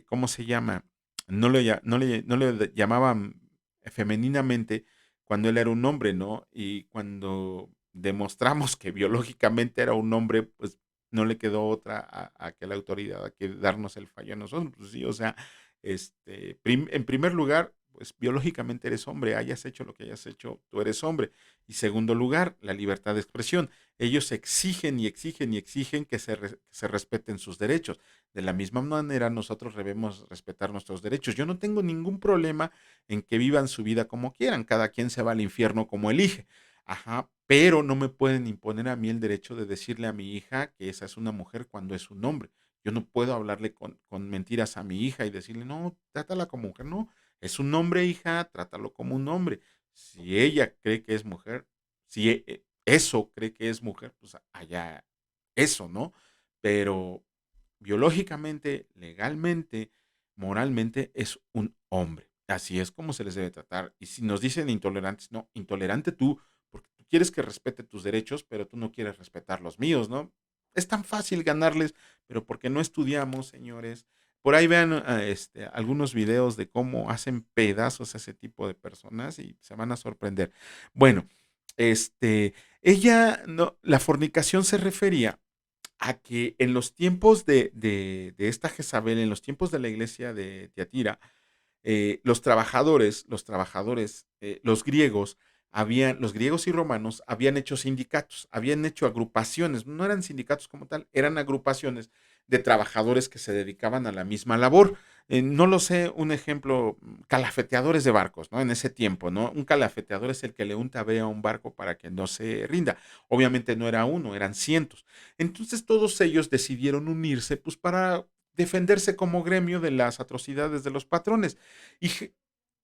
¿cómo se llama? No le llamaban femeninamente cuando él era un hombre, ¿no? Y cuando demostramos que biológicamente era un hombre, pues no le quedó otra a que la autoridad, a que darnos el fallo a nosotros. Pues sí, o sea, en primer lugar, pues biológicamente eres hombre, hayas hecho lo que hayas hecho, tú eres hombre. Y segundo lugar, la libertad de expresión. Ellos exigen y exigen y exigen que que se respeten sus derechos. De la misma manera, nosotros debemos respetar nuestros derechos. Yo no tengo ningún problema en que vivan su vida como quieran, cada quien se va al infierno como elige. Ajá, pero no me pueden imponer a mí el derecho de decirle a mi hija que esa es una mujer cuando es un hombre. Yo no puedo hablarle con mentiras a mi hija y decirle, no, trátala como mujer, no, es un hombre, hija, trátalo como un hombre. Si ella cree que es mujer, si eso cree que es mujer, pues allá eso, ¿no? Pero biológicamente, legalmente, moralmente es un hombre. Así es como se les debe tratar. Y si nos dicen intolerantes, no, intolerante tú, porque tú quieres que respete tus derechos, pero tú no quieres respetar los míos, ¿no? Es tan fácil ganarles, pero porque no estudiamos, señores. Por ahí vean algunos videos de cómo hacen pedazos a ese tipo de personas y se van a sorprender. Bueno, este, ella, no, la fornicación se refería a que en los tiempos de esta Jezabel, en los tiempos de la iglesia de Tiatira, los griegos los griegos y romanos habían hecho sindicatos, habían hecho agrupaciones, no eran sindicatos como tal, eran agrupaciones de trabajadores que se dedicaban a la misma labor. No lo sé, un ejemplo, calafeteadores de barcos, ¿no? En ese tiempo, ¿no? Un calafeteador es el que le unta vea a un barco para que no se rinda. Obviamente no era uno, eran cientos. Entonces todos ellos decidieron unirse, pues para defenderse como gremio de las atrocidades de los patrones. Y,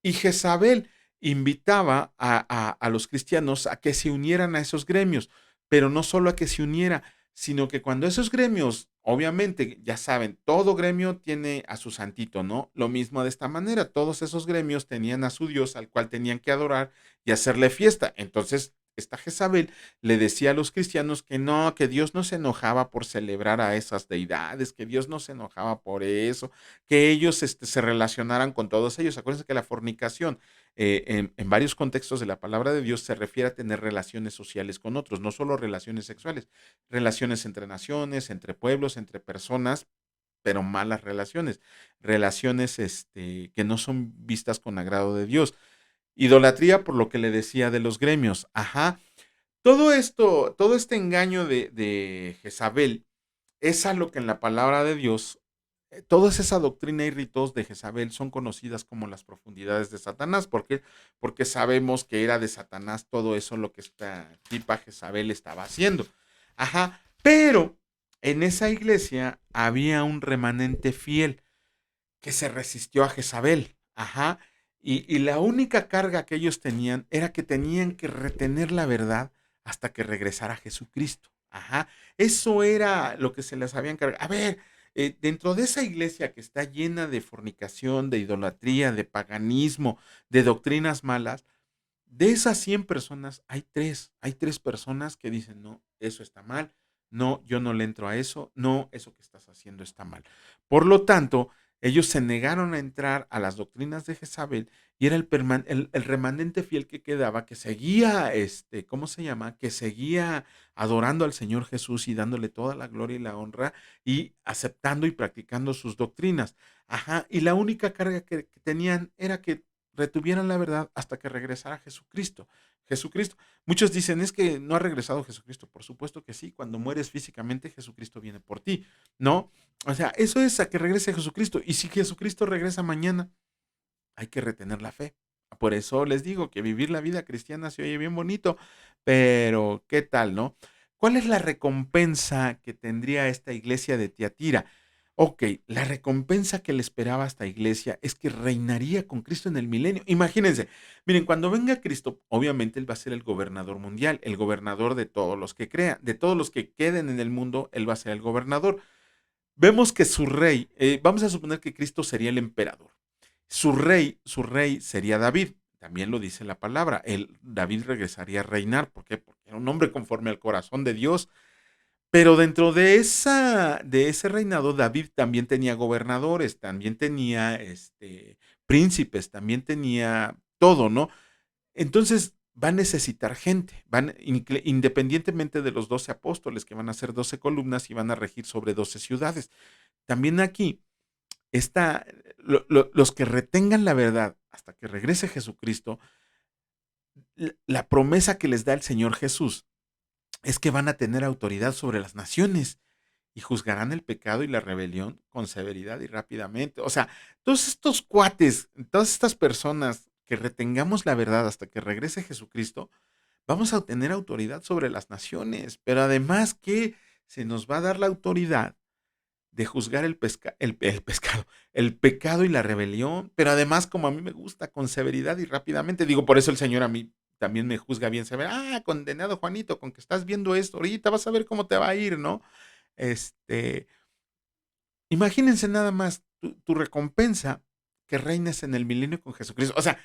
y Jezabel invitaba a los cristianos a que se unieran a esos gremios, pero no solo a que se uniera, sino que cuando esos gremios, obviamente, ya saben, todo gremio tiene a su santito, ¿no? Lo mismo de esta manera, todos esos gremios tenían a su Dios al cual tenían que adorar y hacerle fiesta. Entonces, esta Jezabel le decía a los cristianos que no, que Dios no se enojaba por celebrar a esas deidades, que Dios no se enojaba por eso, que ellos se relacionaran con todos ellos. Acuérdense que la fornicación en varios contextos de la palabra de Dios se refiere a tener relaciones sociales con otros, no solo relaciones sexuales, relaciones entre naciones, entre pueblos, entre personas, pero malas relaciones, relaciones que no son vistas con agrado de Dios. Idolatría por lo que le decía de los gremios. Ajá. Todo esto, todo este engaño de Jezabel es a lo que en la palabra de Dios, toda esa doctrina y ritos de Jezabel son conocidas como las profundidades de Satanás. ¿Por qué? Porque sabemos que era de Satanás todo eso lo que esta tipa Jezabel estaba haciendo. Ajá. Pero en esa iglesia había un remanente fiel que se resistió a Jezabel. Ajá. Y la única carga que ellos tenían era que tenían que retener la verdad hasta que regresara Jesucristo. Ajá. Eso era lo que se les había encargado. A ver, dentro de esa iglesia que está llena de fornicación, de idolatría, de paganismo, de doctrinas malas, de esas 100 personas hay tres personas que dicen, no, eso está mal, no, yo no le entro a eso, no, eso que estás haciendo está mal. Por lo tanto, ellos se negaron a entrar a las doctrinas de Jezabel y era el remanente fiel que quedaba, que seguía, ¿cómo se llama? Que seguía adorando al Señor Jesús y dándole toda la gloria y la honra y aceptando y practicando sus doctrinas. Ajá, y la única carga que tenían era que retuvieran la verdad hasta que regresara Jesucristo. Jesucristo. Muchos dicen, es que no ha regresado Jesucristo. Por supuesto que sí, cuando mueres físicamente, Jesucristo viene por ti, ¿no? O sea, eso es a que regrese Jesucristo. Y si Jesucristo regresa mañana, hay que retener la fe. Por eso les digo que vivir la vida cristiana se oye bien bonito, pero ¿qué tal, no? ¿Cuál es la recompensa que tendría esta iglesia de Tiatira? Ok, la recompensa que le esperaba a esta iglesia es que reinaría con Cristo en el milenio. Imagínense, miren, cuando venga Cristo, obviamente Él va a ser el gobernador mundial, el gobernador de todos los que crean, de todos los que queden en el mundo, Él va a ser el gobernador. Vemos que su rey, vamos a suponer que Cristo sería el emperador. Su rey sería David. También lo dice la palabra. David regresaría a reinar. ¿Por qué? Porque era un hombre conforme al corazón de Dios. Pero dentro de ese reinado, David también tenía gobernadores, también tenía príncipes, también tenía todo, ¿no? Entonces va a necesitar gente, independientemente de los 12 apóstoles, que van a ser 12 columnas y van a regir sobre 12 ciudades. También aquí está, los que retengan la verdad hasta que regrese Jesucristo, la promesa que les da el Señor Jesús es que van a tener autoridad sobre las naciones y juzgarán el pecado y la rebelión con severidad y rápidamente. O sea, todos estos cuates, todas estas personas que retengamos la verdad hasta que regrese Jesucristo, vamos a tener autoridad sobre las naciones, pero además que se nos va a dar la autoridad de juzgar el pescado, el pecado y la rebelión, pero además, como a mí me gusta, con severidad y rápidamente. Digo, por eso el Señor a mí también me juzga bien severo. Ah, condenado Juanito, con que estás viendo esto, ahorita vas a ver cómo te va a ir, ¿no? Este, Imagínense nada más tu recompensa que reines en el milenio con Jesucristo. O sea,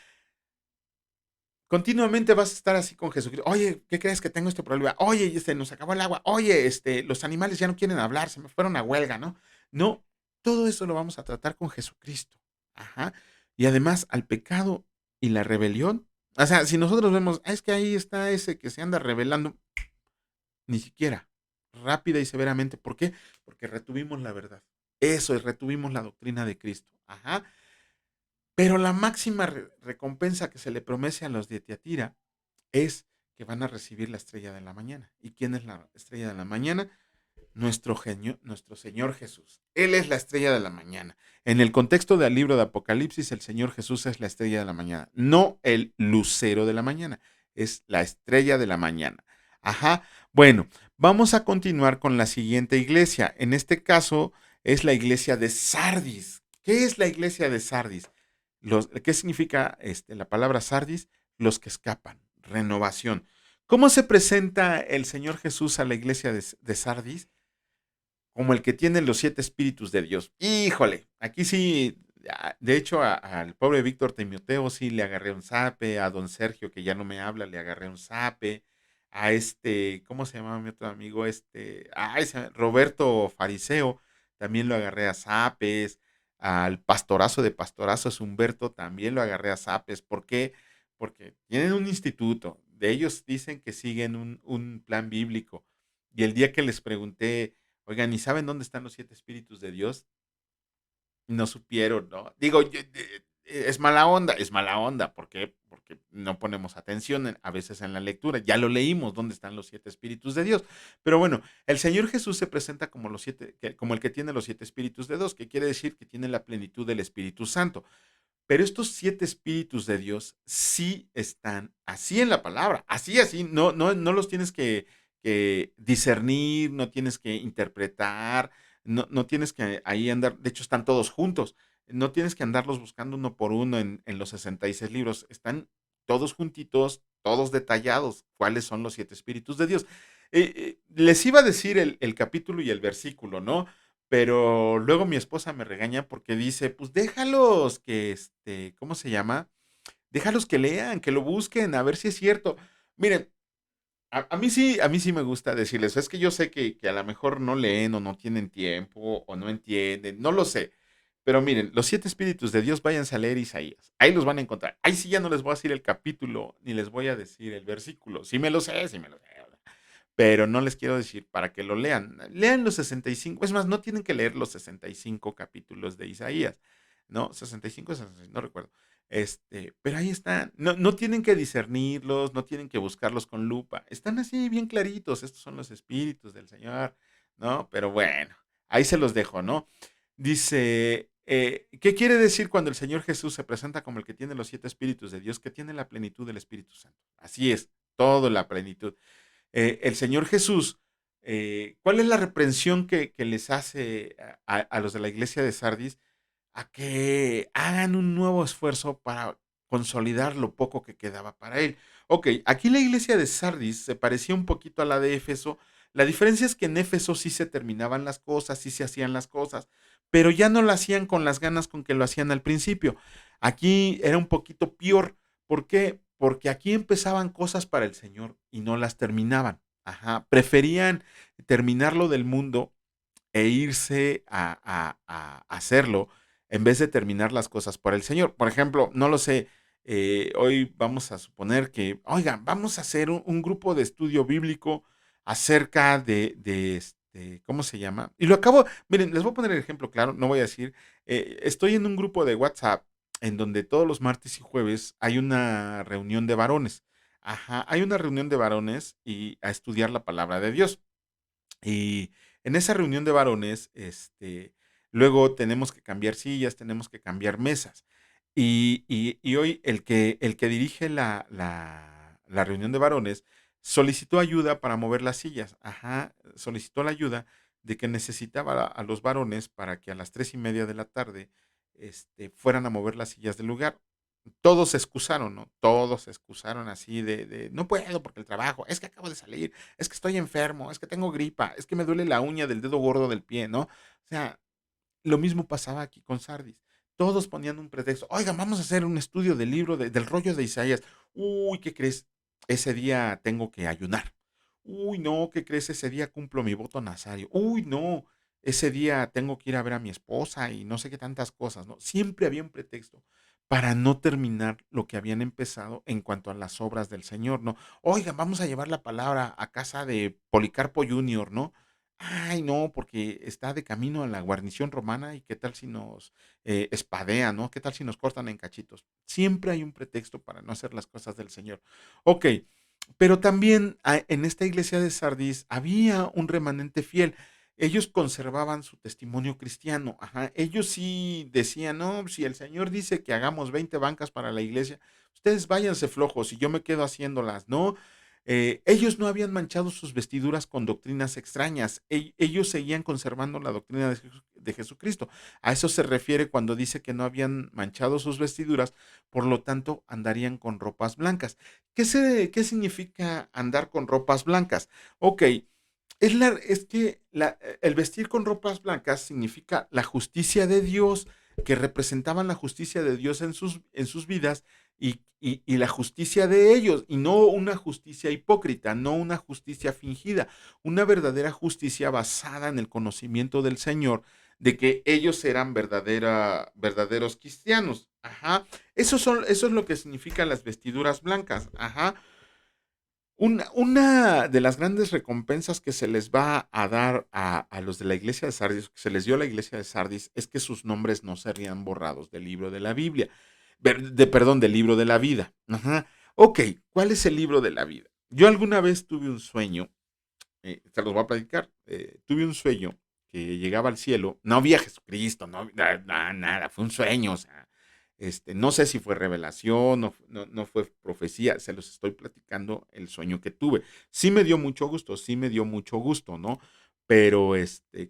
continuamente vas a estar así con Jesucristo. Oye, ¿qué crees que tengo este problema? Oye, nos acabó el agua. Oye, los animales ya no quieren hablar, se me fueron a huelga, ¿no? No, todo eso lo vamos a tratar con Jesucristo. Ajá. Y además, al pecado y la rebelión. O sea, si nosotros vemos, es que ahí está ese que se anda rebelando, ni siquiera. Rápida y severamente. ¿Por qué? Porque retuvimos la verdad. Eso es, retuvimos la doctrina de Cristo. Ajá. Pero la máxima recompensa que se le promete a los de Tiatira es que van a recibir la estrella de la mañana. ¿Y quién es la estrella de la mañana? Nuestro Señor Jesús. Él es la estrella de la mañana. En el contexto del libro de Apocalipsis, el Señor Jesús es la estrella de la mañana, no el lucero de la mañana, es la estrella de la mañana. Ajá. Bueno, vamos a continuar con la siguiente iglesia. En este caso es la iglesia de Sardis. ¿Qué es la iglesia de Sardis? ¿Qué significa la palabra Sardis? Los que escapan, renovación. ¿Cómo se presenta el Señor Jesús a la iglesia de Sardis? Como el que tiene los 7 espíritus de Dios. Híjole, aquí sí, de hecho al pobre Víctor Timoteo sí le agarré un zape, a don Sergio que ya no me habla le agarré un zape, a ¿cómo se llama mi otro amigo? Roberto Fariseo, también lo agarré a zapes, al pastorazo de pastorazos Humberto también lo agarré a zapes. ¿Por qué? Porque tienen un instituto, de ellos dicen que siguen un plan bíblico. Y el día que les pregunté, oigan, ¿y saben dónde están los 7 espíritus de Dios? No supieron, ¿no? Digo, es mala onda, ¿por qué? Porque no ponemos atención a veces en la lectura, ya lo leímos, dónde están los 7 espíritus de Dios. Pero bueno, el Señor Jesús se presenta como como el que tiene los 7 espíritus de Dios, que quiere decir que tiene la plenitud del Espíritu Santo. Pero estos 7 espíritus de Dios sí están así en la palabra, así, así, no los tienes que discernir, no tienes que interpretar, no tienes que ahí andar, de hecho están todos juntos, no tienes que andarlos buscando uno por uno en los 66 libros, están todos juntitos, todos detallados, cuáles son los 7 espíritus de Dios. Les iba a decir el capítulo y el versículo, ¿no? Pero luego mi esposa me regaña porque dice, pues déjalos que, ¿cómo se llama? Déjalos que lean, que lo busquen, a ver si es cierto. Miren, a mí sí me gusta decirles, es que yo sé que a lo mejor no leen o no tienen tiempo o no entienden, no lo sé. Pero miren, los 7 espíritus de Dios, váyanse a leer Isaías. Ahí los van a encontrar. Ahí sí ya no les voy a decir el capítulo, ni les voy a decir el versículo. Sí me lo sé, sí me lo sé. Pero no les quiero decir para que lo lean. Lean los 65, es más, no tienen que leer los 65 capítulos de Isaías, ¿no? 65, 66, no recuerdo. Pero ahí están. No tienen que discernirlos, no tienen que buscarlos con lupa. Están así bien claritos. Estos son los espíritus del Señor, ¿no? Pero bueno, ahí se los dejo, ¿no? Dice, ¿qué quiere decir cuando el Señor Jesús se presenta como el que tiene los 7 espíritus de Dios, que tiene la plenitud del Espíritu Santo? Así es, toda la plenitud. El Señor Jesús, ¿cuál es la reprensión que les hace a los de la iglesia de Sardis? A que hagan un nuevo esfuerzo para consolidar lo poco que quedaba para él. Ok, aquí la iglesia de Sardis se parecía un poquito a la de Éfeso. La diferencia es que en Éfeso sí se terminaban las cosas, sí se hacían las cosas, pero ya no lo hacían con las ganas con que lo hacían al principio. Aquí era un poquito peor. ¿Por qué? Porque aquí empezaban cosas para el Señor y no las terminaban. Ajá, preferían terminarlo del mundo e irse a hacerlo en vez de terminar las cosas por el Señor. Por ejemplo, no lo sé, hoy vamos a suponer que, oigan, vamos a hacer un grupo de estudio bíblico acerca ¿cómo se llama? Y lo acabo, miren, les voy a poner el ejemplo claro, no voy a decir, estoy en un grupo de WhatsApp en donde todos los martes y jueves hay una reunión de varones. Ajá, hay una reunión de varones y a estudiar la palabra de Dios. Y en esa reunión de varones, luego tenemos que cambiar sillas, tenemos que cambiar mesas. Y hoy el que dirige la reunión de varones solicitó ayuda para mover las sillas. Ajá, solicitó la ayuda de que necesitaba a los varones para que a las 3:30 de la tarde fueran a mover las sillas del lugar. Todos se excusaron, ¿no? Todos se excusaron así no puedo porque el trabajo, es que acabo de salir, es que estoy enfermo, es que tengo gripa, es que me duele la uña del dedo gordo del pie, ¿no? O sea, lo mismo pasaba aquí con Sardis. todos ponían un pretexto. Oigan, vamos a hacer un estudio del libro del rollo de Isaías. Uy, ¿qué crees? Ese día tengo que ayunar. Uy, no, ¿qué crees? Ese día cumplo mi voto nazario. Uy, no, ese día tengo que ir a ver a mi esposa y no sé qué tantas cosas, ¿no? Siempre había un pretexto para no terminar lo que habían empezado en cuanto a las obras del Señor, ¿no? Oigan, vamos a llevar la palabra a casa de Policarpo Junior, ¿no? Ay, no, porque está de camino a la guarnición romana y qué tal si nos espadean, ¿no? ¿Qué tal si nos cortan en cachitos? Siempre hay un pretexto para no hacer las cosas del Señor. Ok, pero también en esta iglesia de Sardis había un remanente fiel. Ellos conservaban su testimonio cristiano. Ajá. Ellos sí decían, no, si el Señor dice que hagamos 20 bancas para la iglesia, ustedes váyanse flojos y yo me quedo haciéndolas, ¿no? Ellos no habían manchado sus vestiduras con doctrinas extrañas. Ellos seguían conservando la doctrina de Jesucristo. A eso se refiere cuando dice que no habían manchado sus vestiduras, por lo tanto andarían con ropas blancas. ¿Qué significa andar con ropas blancas? Ok, es que el vestir con ropas blancas significa la justicia de Dios, que representaban la justicia de Dios en sus vidas y la justicia de ellos, y no una justicia hipócrita, no una justicia fingida, una verdadera justicia basada en el conocimiento del Señor, de que ellos eran verdaderos cristianos. Ajá. Eso es lo que significan las vestiduras blancas. Ajá. Una de las grandes recompensas que se les va a dar a los de la iglesia de Sardis, que se les dio a la iglesia de Sardis, es que sus nombres no serían borrados del libro de la Biblia, perdón, del libro de la vida. Ajá. Ok, ¿cuál es el libro de la vida? Yo alguna vez tuve un sueño, se los voy a platicar, tuve un sueño que llegaba al cielo, no había Jesucristo, no, nada, fue un sueño, o sea, no sé si fue revelación, no fue profecía, se los estoy platicando el sueño que tuve. Sí me dio mucho gusto, sí me dio mucho gusto, ¿no? Pero,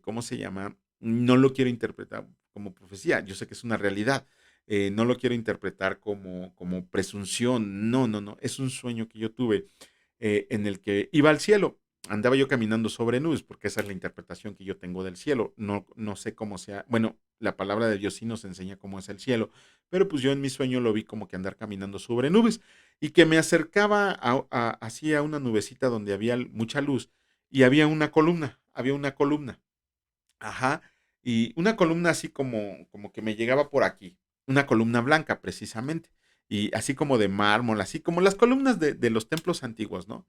¿cómo se llama? No lo quiero interpretar como profecía, yo sé que es una realidad, no lo quiero interpretar como presunción, no, no, no, es un sueño que yo tuve en el que iba al cielo. Andaba yo caminando sobre nubes, porque esa es la interpretación que yo tengo del cielo. No sé cómo sea. Bueno, la palabra de Dios sí nos enseña cómo es el cielo, pero pues yo en mi sueño lo vi como que andar caminando sobre nubes y que me acercaba así a una nubecita donde había mucha luz y había una columna, ajá, y una columna así como que me llegaba por aquí, una columna blanca precisamente, y así como de mármol, así como las columnas de los templos antiguos, ¿no?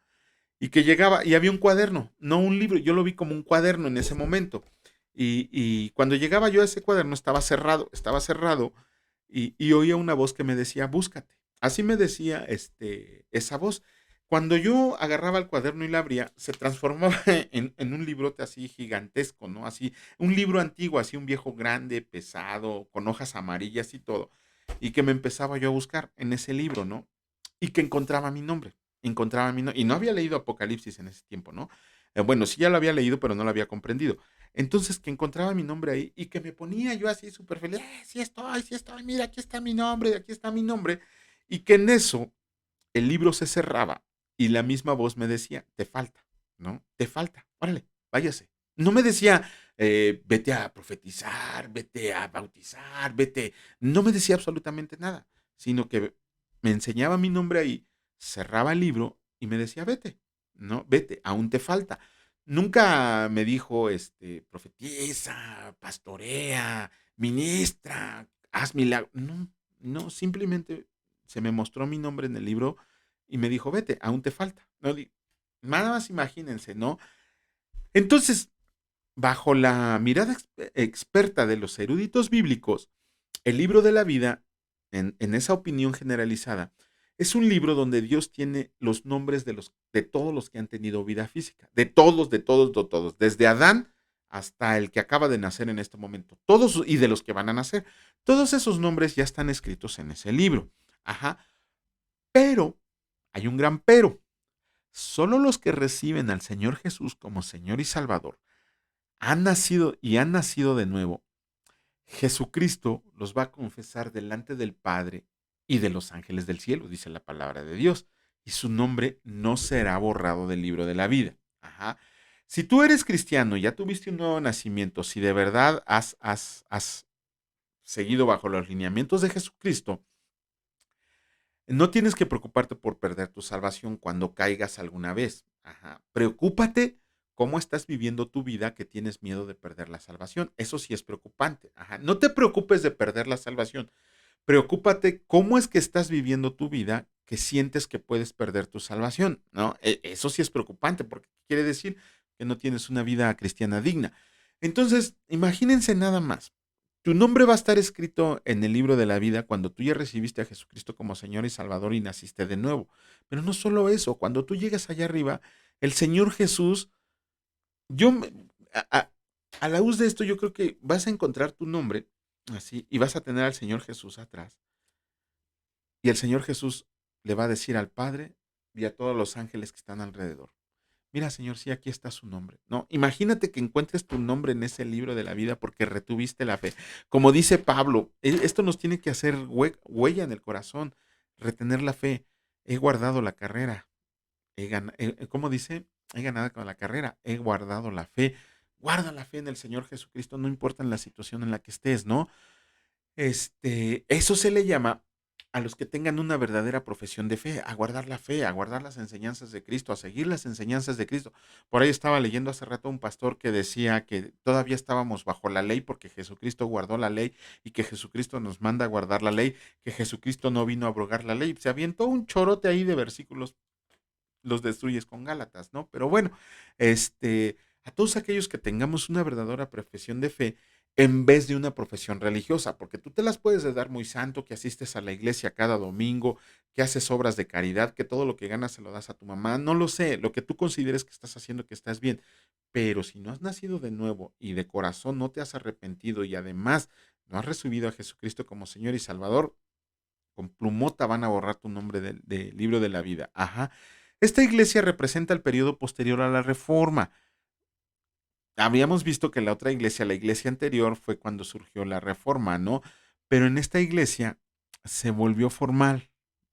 Y que llegaba, y había un cuaderno, no un libro, yo lo vi como un cuaderno en ese momento. Y cuando llegaba yo a ese cuaderno estaba cerrado, y oía una voz que me decía, búscate. Así me decía esa voz. Cuando yo agarraba el cuaderno y la abría, se transformaba en un librote así gigantesco, ¿no? Así, un libro antiguo, así un viejo grande, pesado, con hojas amarillas y todo. Y que me empezaba yo a buscar en ese libro, ¿no? Y que encontraba mi nombre, y no había leído Apocalipsis en ese tiempo, ¿no? Bueno, sí ya lo había leído, pero no lo había comprendido. Entonces, que encontraba mi nombre ahí y que me ponía yo así súper feliz, sí estoy, mira, aquí está mi nombre. Y que en eso el libro se cerraba y la misma voz me decía, te falta, ¿no? Te falta, órale, váyase. No me decía, vete a profetizar, vete a bautizar, vete. No me decía absolutamente nada, sino que me enseñaba mi nombre ahí, cerraba el libro y me decía, vete, ¿no? Vete, aún te falta. Nunca me dijo, profetiza, pastorea, ministra, haz milagro. No, no, simplemente se me mostró mi nombre en el libro y me dijo, vete, aún te falta. No, nada más imagínense, ¿no? Entonces, bajo la mirada experta de los eruditos bíblicos, el libro de la vida, en esa opinión generalizada, es un libro donde Dios tiene los nombres de todos los que han tenido vida física, de todos, desde Adán hasta el que acaba de nacer en este momento, todos y de los que van a nacer. Todos esos nombres ya están escritos en ese libro. Ajá. Pero, hay un gran pero. Solo los que reciben al Señor Jesús como Señor y Salvador han nacido de nuevo. Jesucristo los va a confesar delante del Padre y de los ángeles del cielo, dice la palabra de Dios, y su nombre no será borrado del libro de la vida. Ajá. Si tú eres cristiano, ya tuviste un nuevo nacimiento, si de verdad has seguido bajo los lineamientos de Jesucristo, no tienes que preocuparte por perder tu salvación cuando caigas alguna vez. Ajá. Preocúpate cómo estás viviendo tu vida que tienes miedo de perder la salvación. Eso sí es preocupante. Ajá. No te preocupes de perder la salvación. Preocúpate cómo es que estás viviendo tu vida que sientes que puedes perder tu salvación, ¿no? Eso sí es preocupante porque quiere decir que no tienes una vida cristiana digna. Entonces, imagínense nada más. Tu nombre va a estar escrito en el libro de la vida cuando tú ya recibiste a Jesucristo como Señor y Salvador y naciste de nuevo. Pero no solo eso, cuando tú llegas allá arriba, el Señor Jesús, yo, a la luz de esto, yo creo que vas a encontrar tu nombre así y vas a tener al Señor Jesús atrás. Y el Señor Jesús le va a decir al Padre y a todos los ángeles que están alrededor: mira, Señor, sí, aquí está su nombre. No, imagínate que encuentres tu nombre en ese libro de la vida porque retuviste la fe. Como dice Pablo, esto nos tiene que hacer huella en el corazón, retener la fe. He guardado la carrera. ¿Cómo dice? He ganado con la carrera. He guardado la fe. Guarda la fe en el Señor Jesucristo, no importa en la situación en la que estés, ¿no? Eso se le llama a los que tengan una verdadera profesión de fe, a guardar la fe, a guardar las enseñanzas de Cristo, a seguir las enseñanzas de Cristo. Por ahí estaba leyendo hace rato un pastor que decía que todavía estábamos bajo la ley porque Jesucristo guardó la ley y que Jesucristo nos manda a guardar la ley, que Jesucristo no vino a abrogar la ley. Se avientó un chorote ahí de versículos, los destruyes con Gálatas, ¿no? Pero bueno, a todos aquellos que tengamos una verdadera profesión de fe en vez de una profesión religiosa, porque tú te las puedes de dar muy santo, que asistes a la iglesia cada domingo, que haces obras de caridad, que todo lo que ganas se lo das a tu mamá, no lo sé, lo que tú consideres que estás haciendo, que estás bien, pero si no has nacido de nuevo y de corazón no te has arrepentido y además no has recibido a Jesucristo como Señor y Salvador, con plumota van a borrar tu nombre del libro de la vida. Ajá. Esta iglesia representa el periodo posterior a la Reforma. Habíamos visto que la otra iglesia, la iglesia anterior, fue cuando surgió la Reforma, ¿no? Pero en esta iglesia se volvió formal,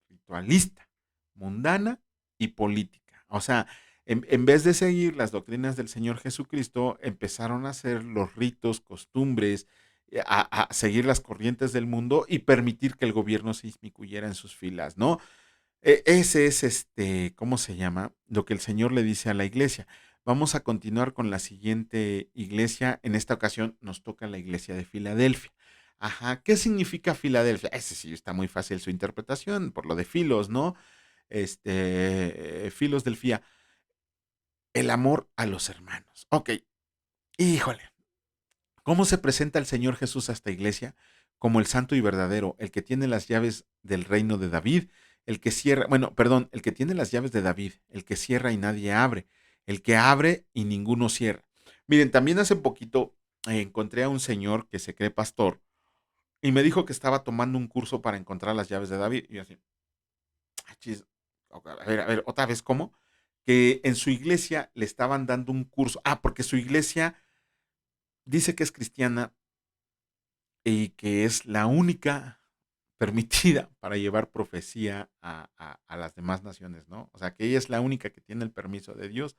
ritualista, mundana y política. O sea, en vez de seguir las doctrinas del Señor Jesucristo, empezaron a hacer los ritos, costumbres, a seguir las corrientes del mundo y permitir que el gobierno se inmiscuyera en sus filas, ¿no? Ese es, ¿cómo se llama? Lo que el Señor le dice a la iglesia. Vamos a continuar con la siguiente iglesia. En esta ocasión nos toca la iglesia de Filadelfia. Ajá, ¿qué significa Filadelfia? Ese sí está muy fácil su interpretación, por lo de filos, ¿no? Filos del FIA, el amor a los hermanos. Ok, híjole, ¿cómo se presenta el Señor Jesús a esta iglesia? Como el santo y verdadero, el que tiene las llaves del reino de David, el que cierra, bueno, perdón, el que tiene las llaves de David, el que cierra y nadie abre, el que abre y ninguno cierra. Miren, también hace poquito encontré a un señor que se cree pastor y me dijo que estaba tomando un curso para encontrar las llaves de David. Y yo así, "Ah, chis, a ver, otra vez, ¿cómo? Que en su iglesia le estaban dando un curso. Ah, porque su iglesia dice que es cristiana y que es la única permitida para llevar profecía a las demás naciones, ¿no? O sea, que ella es la única que tiene el permiso de Dios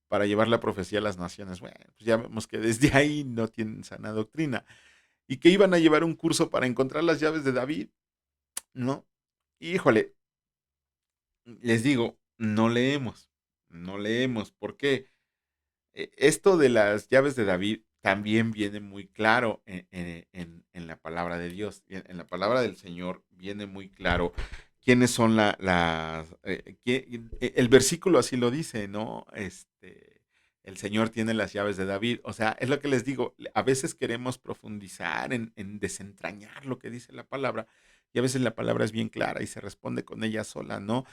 para llevar la profecía a las naciones. Bueno, pues ya vemos que desde ahí no tienen sana doctrina. Y que iban a llevar un curso para encontrar las llaves de David, ¿no? Híjole, les digo, no leemos. ¿Por qué? Esto de las llaves de David también viene muy claro en la palabra de Dios. En la palabra del Señor viene muy claro quiénes son el versículo así lo dice, ¿no? El Señor tiene las llaves de David. O sea, es lo que les digo, a veces queremos profundizar en desentrañar lo que dice la palabra y a veces la palabra es bien clara y se responde con ella sola, ¿no?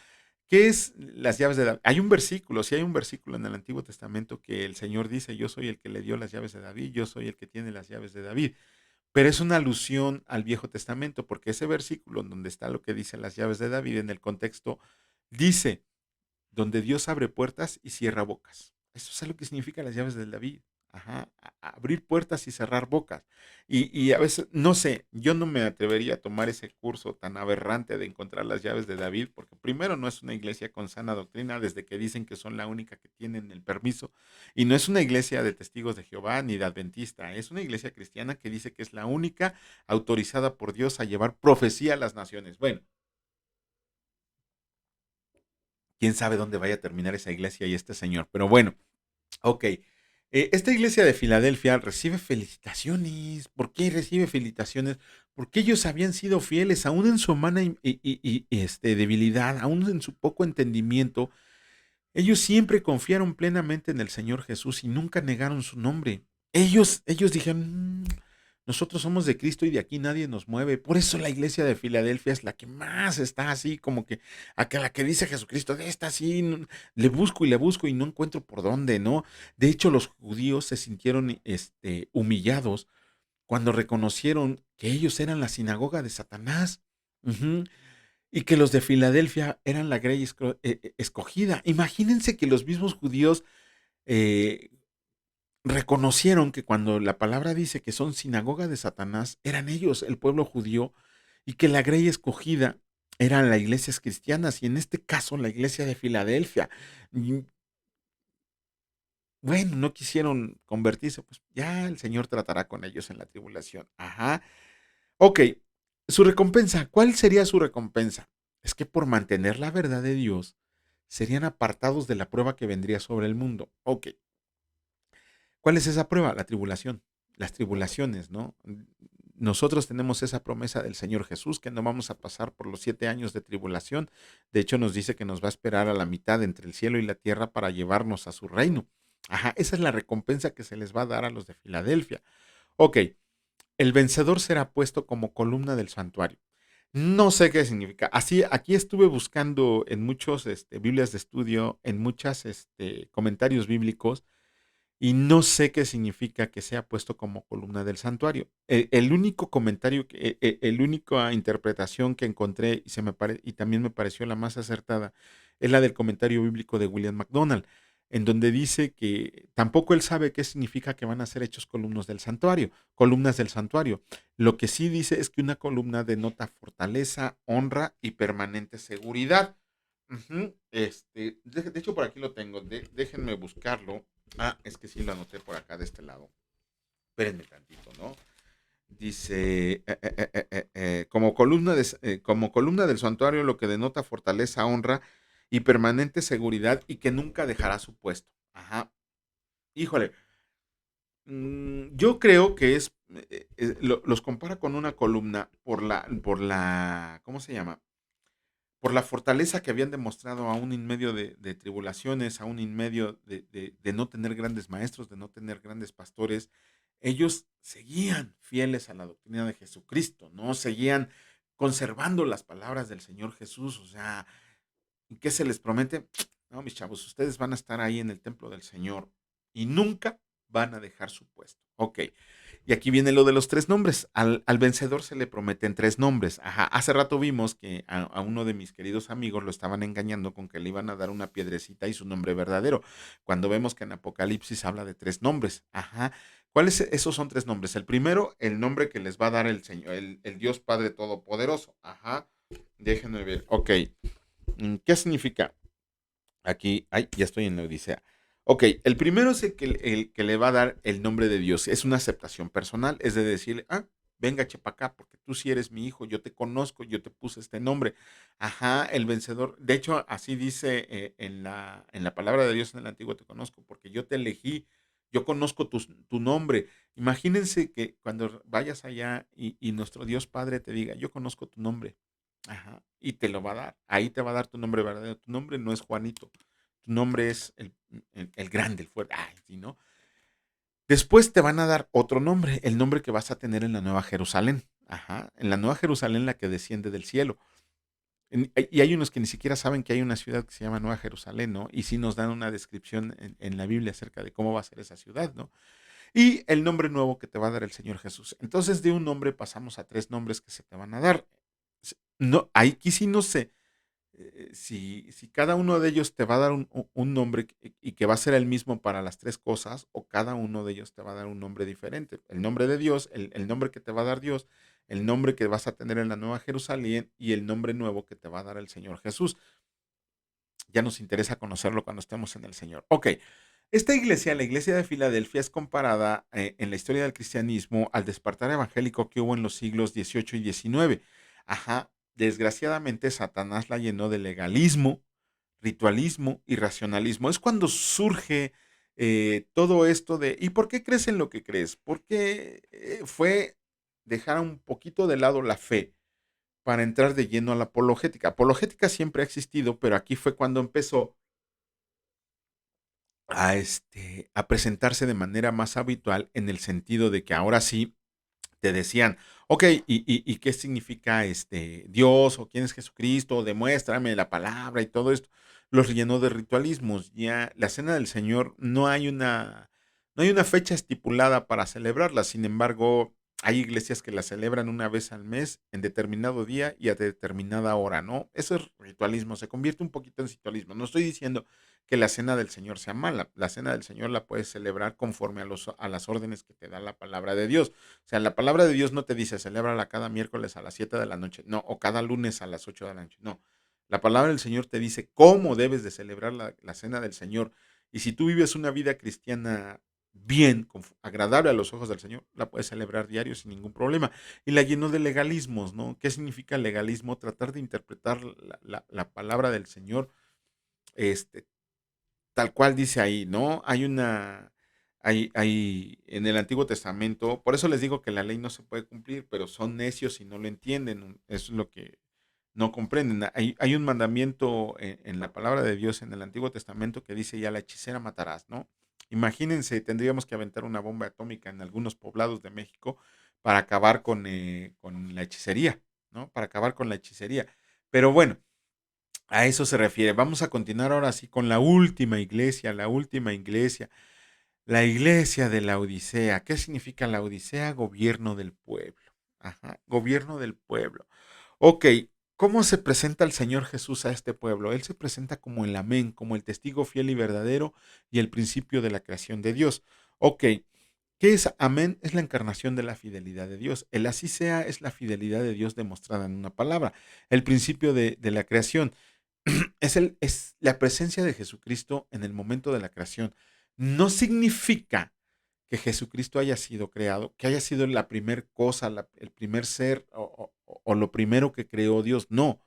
¿Qué es las llaves de David? Hay un versículo, sí hay un versículo en el Antiguo Testamento que el Señor dice: yo soy el que le dio las llaves de David, yo soy el que tiene las llaves de David. Pero es una alusión al Viejo Testamento, porque ese versículo en donde está lo que dice las llaves de David en el contexto, dice, donde Dios abre puertas y cierra bocas. Eso es lo que significa las llaves de David. Ajá, abrir puertas y cerrar bocas. Y a veces, no sé, yo no me atrevería a tomar ese curso tan aberrante de encontrar las llaves de David, porque primero no es una iglesia con sana doctrina, desde que dicen que son la única que tienen el permiso, y no es una iglesia de testigos de Jehová ni de adventista, es una iglesia cristiana que dice que es la única autorizada por Dios a llevar profecía a las naciones. Bueno, quién sabe dónde vaya a terminar esa iglesia y este señor, pero bueno. Ok. Esta iglesia de Filadelfia recibe felicitaciones. ¿Por qué recibe felicitaciones? Porque ellos habían sido fieles, aún en su humana debilidad, aún en su poco entendimiento. Ellos siempre confiaron plenamente en el Señor Jesús y nunca negaron su nombre. Ellos dijeron, nosotros somos de Cristo y de aquí nadie nos mueve. Por eso la iglesia de Filadelfia es la que más está así, como que la que dice Jesucristo, de esta así, le busco y no encuentro por dónde, ¿no? De hecho, los judíos se sintieron humillados cuando reconocieron que ellos eran la sinagoga de Satanás. Ujú. Y que los de Filadelfia eran la grey escogida. Imagínense que los mismos judíos eh, reconocieron que cuando la palabra dice que son sinagoga de Satanás, eran ellos, el pueblo judío, y que la grey escogida eran las iglesias cristianas, y en este caso la iglesia de Filadelfia. Y, bueno, no quisieron convertirse, pues ya el Señor tratará con ellos en la tribulación. Ajá. Ok, su recompensa, ¿cuál sería su recompensa? Es que por mantener la verdad de Dios, serían apartados de la prueba que vendría sobre el mundo. Ok, ¿cuál es esa prueba? La tribulación, las tribulaciones, ¿no? Nosotros tenemos esa promesa del Señor Jesús, que no vamos a pasar por los 7 años de tribulación. De hecho, nos dice que nos va a esperar a la mitad entre el cielo y la tierra para llevarnos a su reino. Ajá, esa es la recompensa que se les va a dar a los de Filadelfia. Ok, el vencedor será puesto como columna del santuario. No sé qué significa. Así, aquí estuve buscando en muchos Biblias de estudio, en muchos comentarios bíblicos, y no sé qué significa que sea puesto como columna del santuario. El único comentario, el única interpretación que encontré y también me pareció la más acertada es la del comentario bíblico de William MacDonald, en donde dice que tampoco él sabe qué significa que van a ser hechos columnas del santuario. Lo que sí dice es que una columna denota fortaleza, honra y permanente seguridad. Ujú. De hecho, por aquí lo tengo. Déjenme buscarlo. Ah, es que sí lo anoté por acá de este lado. Espérenme tantito, ¿no? Dice, como columna del santuario, lo que denota fortaleza, honra y permanente seguridad y que nunca dejará su puesto. Ajá. Híjole, yo creo que los compara con una columna ¿cómo se llama? Por la fortaleza que habían demostrado aún en medio de tribulaciones, aún en medio de no tener grandes maestros, de no tener grandes pastores, ellos seguían fieles a la doctrina de Jesucristo, ¿no? Seguían conservando las palabras del Señor Jesús, o sea, ¿y qué se les promete? No, mis chavos, ustedes van a estar ahí en el templo del Señor y nunca van a dejar su puesto. Ok. Y aquí viene lo de los tres nombres. Al vencedor se le prometen tres nombres. Ajá. Hace rato vimos que a uno de mis queridos amigos lo estaban engañando con que le iban a dar una piedrecita y su nombre verdadero. Cuando vemos que en Apocalipsis habla de tres nombres. Ajá. ¿Cuáles esos son tres nombres? El primero, el nombre que les va a dar el Señor, el Dios Padre Todopoderoso. Ajá. Déjenme ver. Ok. ¿Qué significa? Aquí, ay, ya estoy en la Odisea. Ok, el primero es el que le va a dar el nombre de Dios. Es una aceptación personal, es de decirle, venga, chepa acá, porque tú sí eres mi hijo, yo te conozco, yo te puse este nombre. Ajá, el vencedor. De hecho, así dice en la palabra de Dios en el Antiguo, te conozco, porque yo te elegí, yo conozco tu nombre. Imagínense que cuando vayas allá y nuestro Dios Padre te diga, yo conozco tu nombre. Ajá, y te lo va a dar. Ahí te va a dar tu nombre verdadero. Tu nombre no es Juanito. Tu nombre es el grande, el fuerte. Ay, sí, ¿no? Después te van a dar otro nombre, el nombre que vas a tener en la Nueva Jerusalén. Ajá, en la Nueva Jerusalén, la que desciende del cielo. Y hay unos que ni siquiera saben que hay una ciudad que se llama Nueva Jerusalén, ¿no? Y sí nos dan una descripción en la Biblia acerca de cómo va a ser esa ciudad, ¿no? Y el nombre nuevo que te va a dar el Señor Jesús. Entonces, de un nombre pasamos a tres nombres que se te van a dar. No, aquí sí no sé. si cada uno de ellos te va a dar un nombre y que va a ser el mismo para las tres cosas, o cada uno de ellos te va a dar un nombre diferente. El nombre de Dios, el nombre que te va a dar Dios, el nombre que vas a tener en la Nueva Jerusalén y el nombre nuevo que te va a dar el Señor Jesús. Ya nos interesa conocerlo cuando estemos en el Señor. Ok, esta iglesia, la iglesia de Filadelfia, es comparada en la historia del cristianismo al despertar evangélico que hubo en los siglos XVIII y XIX. Ajá, desgraciadamente Satanás la llenó de legalismo, ritualismo y racionalismo. Es cuando surge todo esto de, ¿y por qué crees en lo que crees? Porque fue dejar un poquito de lado la fe para entrar de lleno a la apologética. Apologética siempre ha existido, pero aquí fue cuando empezó a presentarse de manera más habitual en el sentido de que ahora sí te decían, ok, ¿y qué significa Dios o quién es Jesucristo? Demuéstrame la palabra y todo esto. Los llenó de ritualismos. Ya la Cena del Señor no hay una fecha estipulada para celebrarla. Sin embargo, hay iglesias que la celebran una vez al mes, en determinado día y a determinada hora, ¿no? Eso es ritualismo, se convierte un poquito en ritualismo. No estoy diciendo que la Cena del Señor sea mala. La Cena del Señor la puedes celebrar conforme a las órdenes que te da la palabra de Dios. O sea, la palabra de Dios no te dice celébrala cada miércoles a las 7 de la noche, no, o cada lunes a las 8 de la noche, no. La palabra del Señor te dice cómo debes de celebrar la cena del Señor. Y si tú vives una vida cristiana bien, agradable a los ojos del Señor, la puedes celebrar diario sin ningún problema. Y la llenó de legalismos, ¿no? ¿Qué significa legalismo? Tratar de interpretar la palabra del Señor este, tal cual dice ahí, ¿no? Hay en el Antiguo Testamento, por eso les digo que la ley no se puede cumplir, pero son necios y no lo entienden, eso es lo que no comprenden. Hay un mandamiento en la palabra de Dios en el Antiguo Testamento que dice ya la hechicera matarás, ¿no? Imagínense, tendríamos que aventar una bomba atómica en algunos poblados de México para acabar con la hechicería, ¿no? Para acabar con la hechicería. Pero bueno, a eso se refiere. Vamos a continuar ahora sí con la última iglesia, la iglesia de la Odisea. ¿Qué significa la Odisea? Gobierno del pueblo. Ajá, gobierno del pueblo. Ok, ¿cómo se presenta el Señor Jesús a este pueblo? Él se presenta como el amén, como el testigo fiel y verdadero y el principio de la creación de Dios. Ok, ¿qué es amén? Es la encarnación de la fidelidad de Dios. El así sea es la fidelidad de Dios demostrada en una palabra. El principio de la creación es la presencia de Jesucristo en el momento de la creación. No significa que Jesucristo haya sido creado, que haya sido la primer cosa, el primer ser o lo primero que creó Dios. No,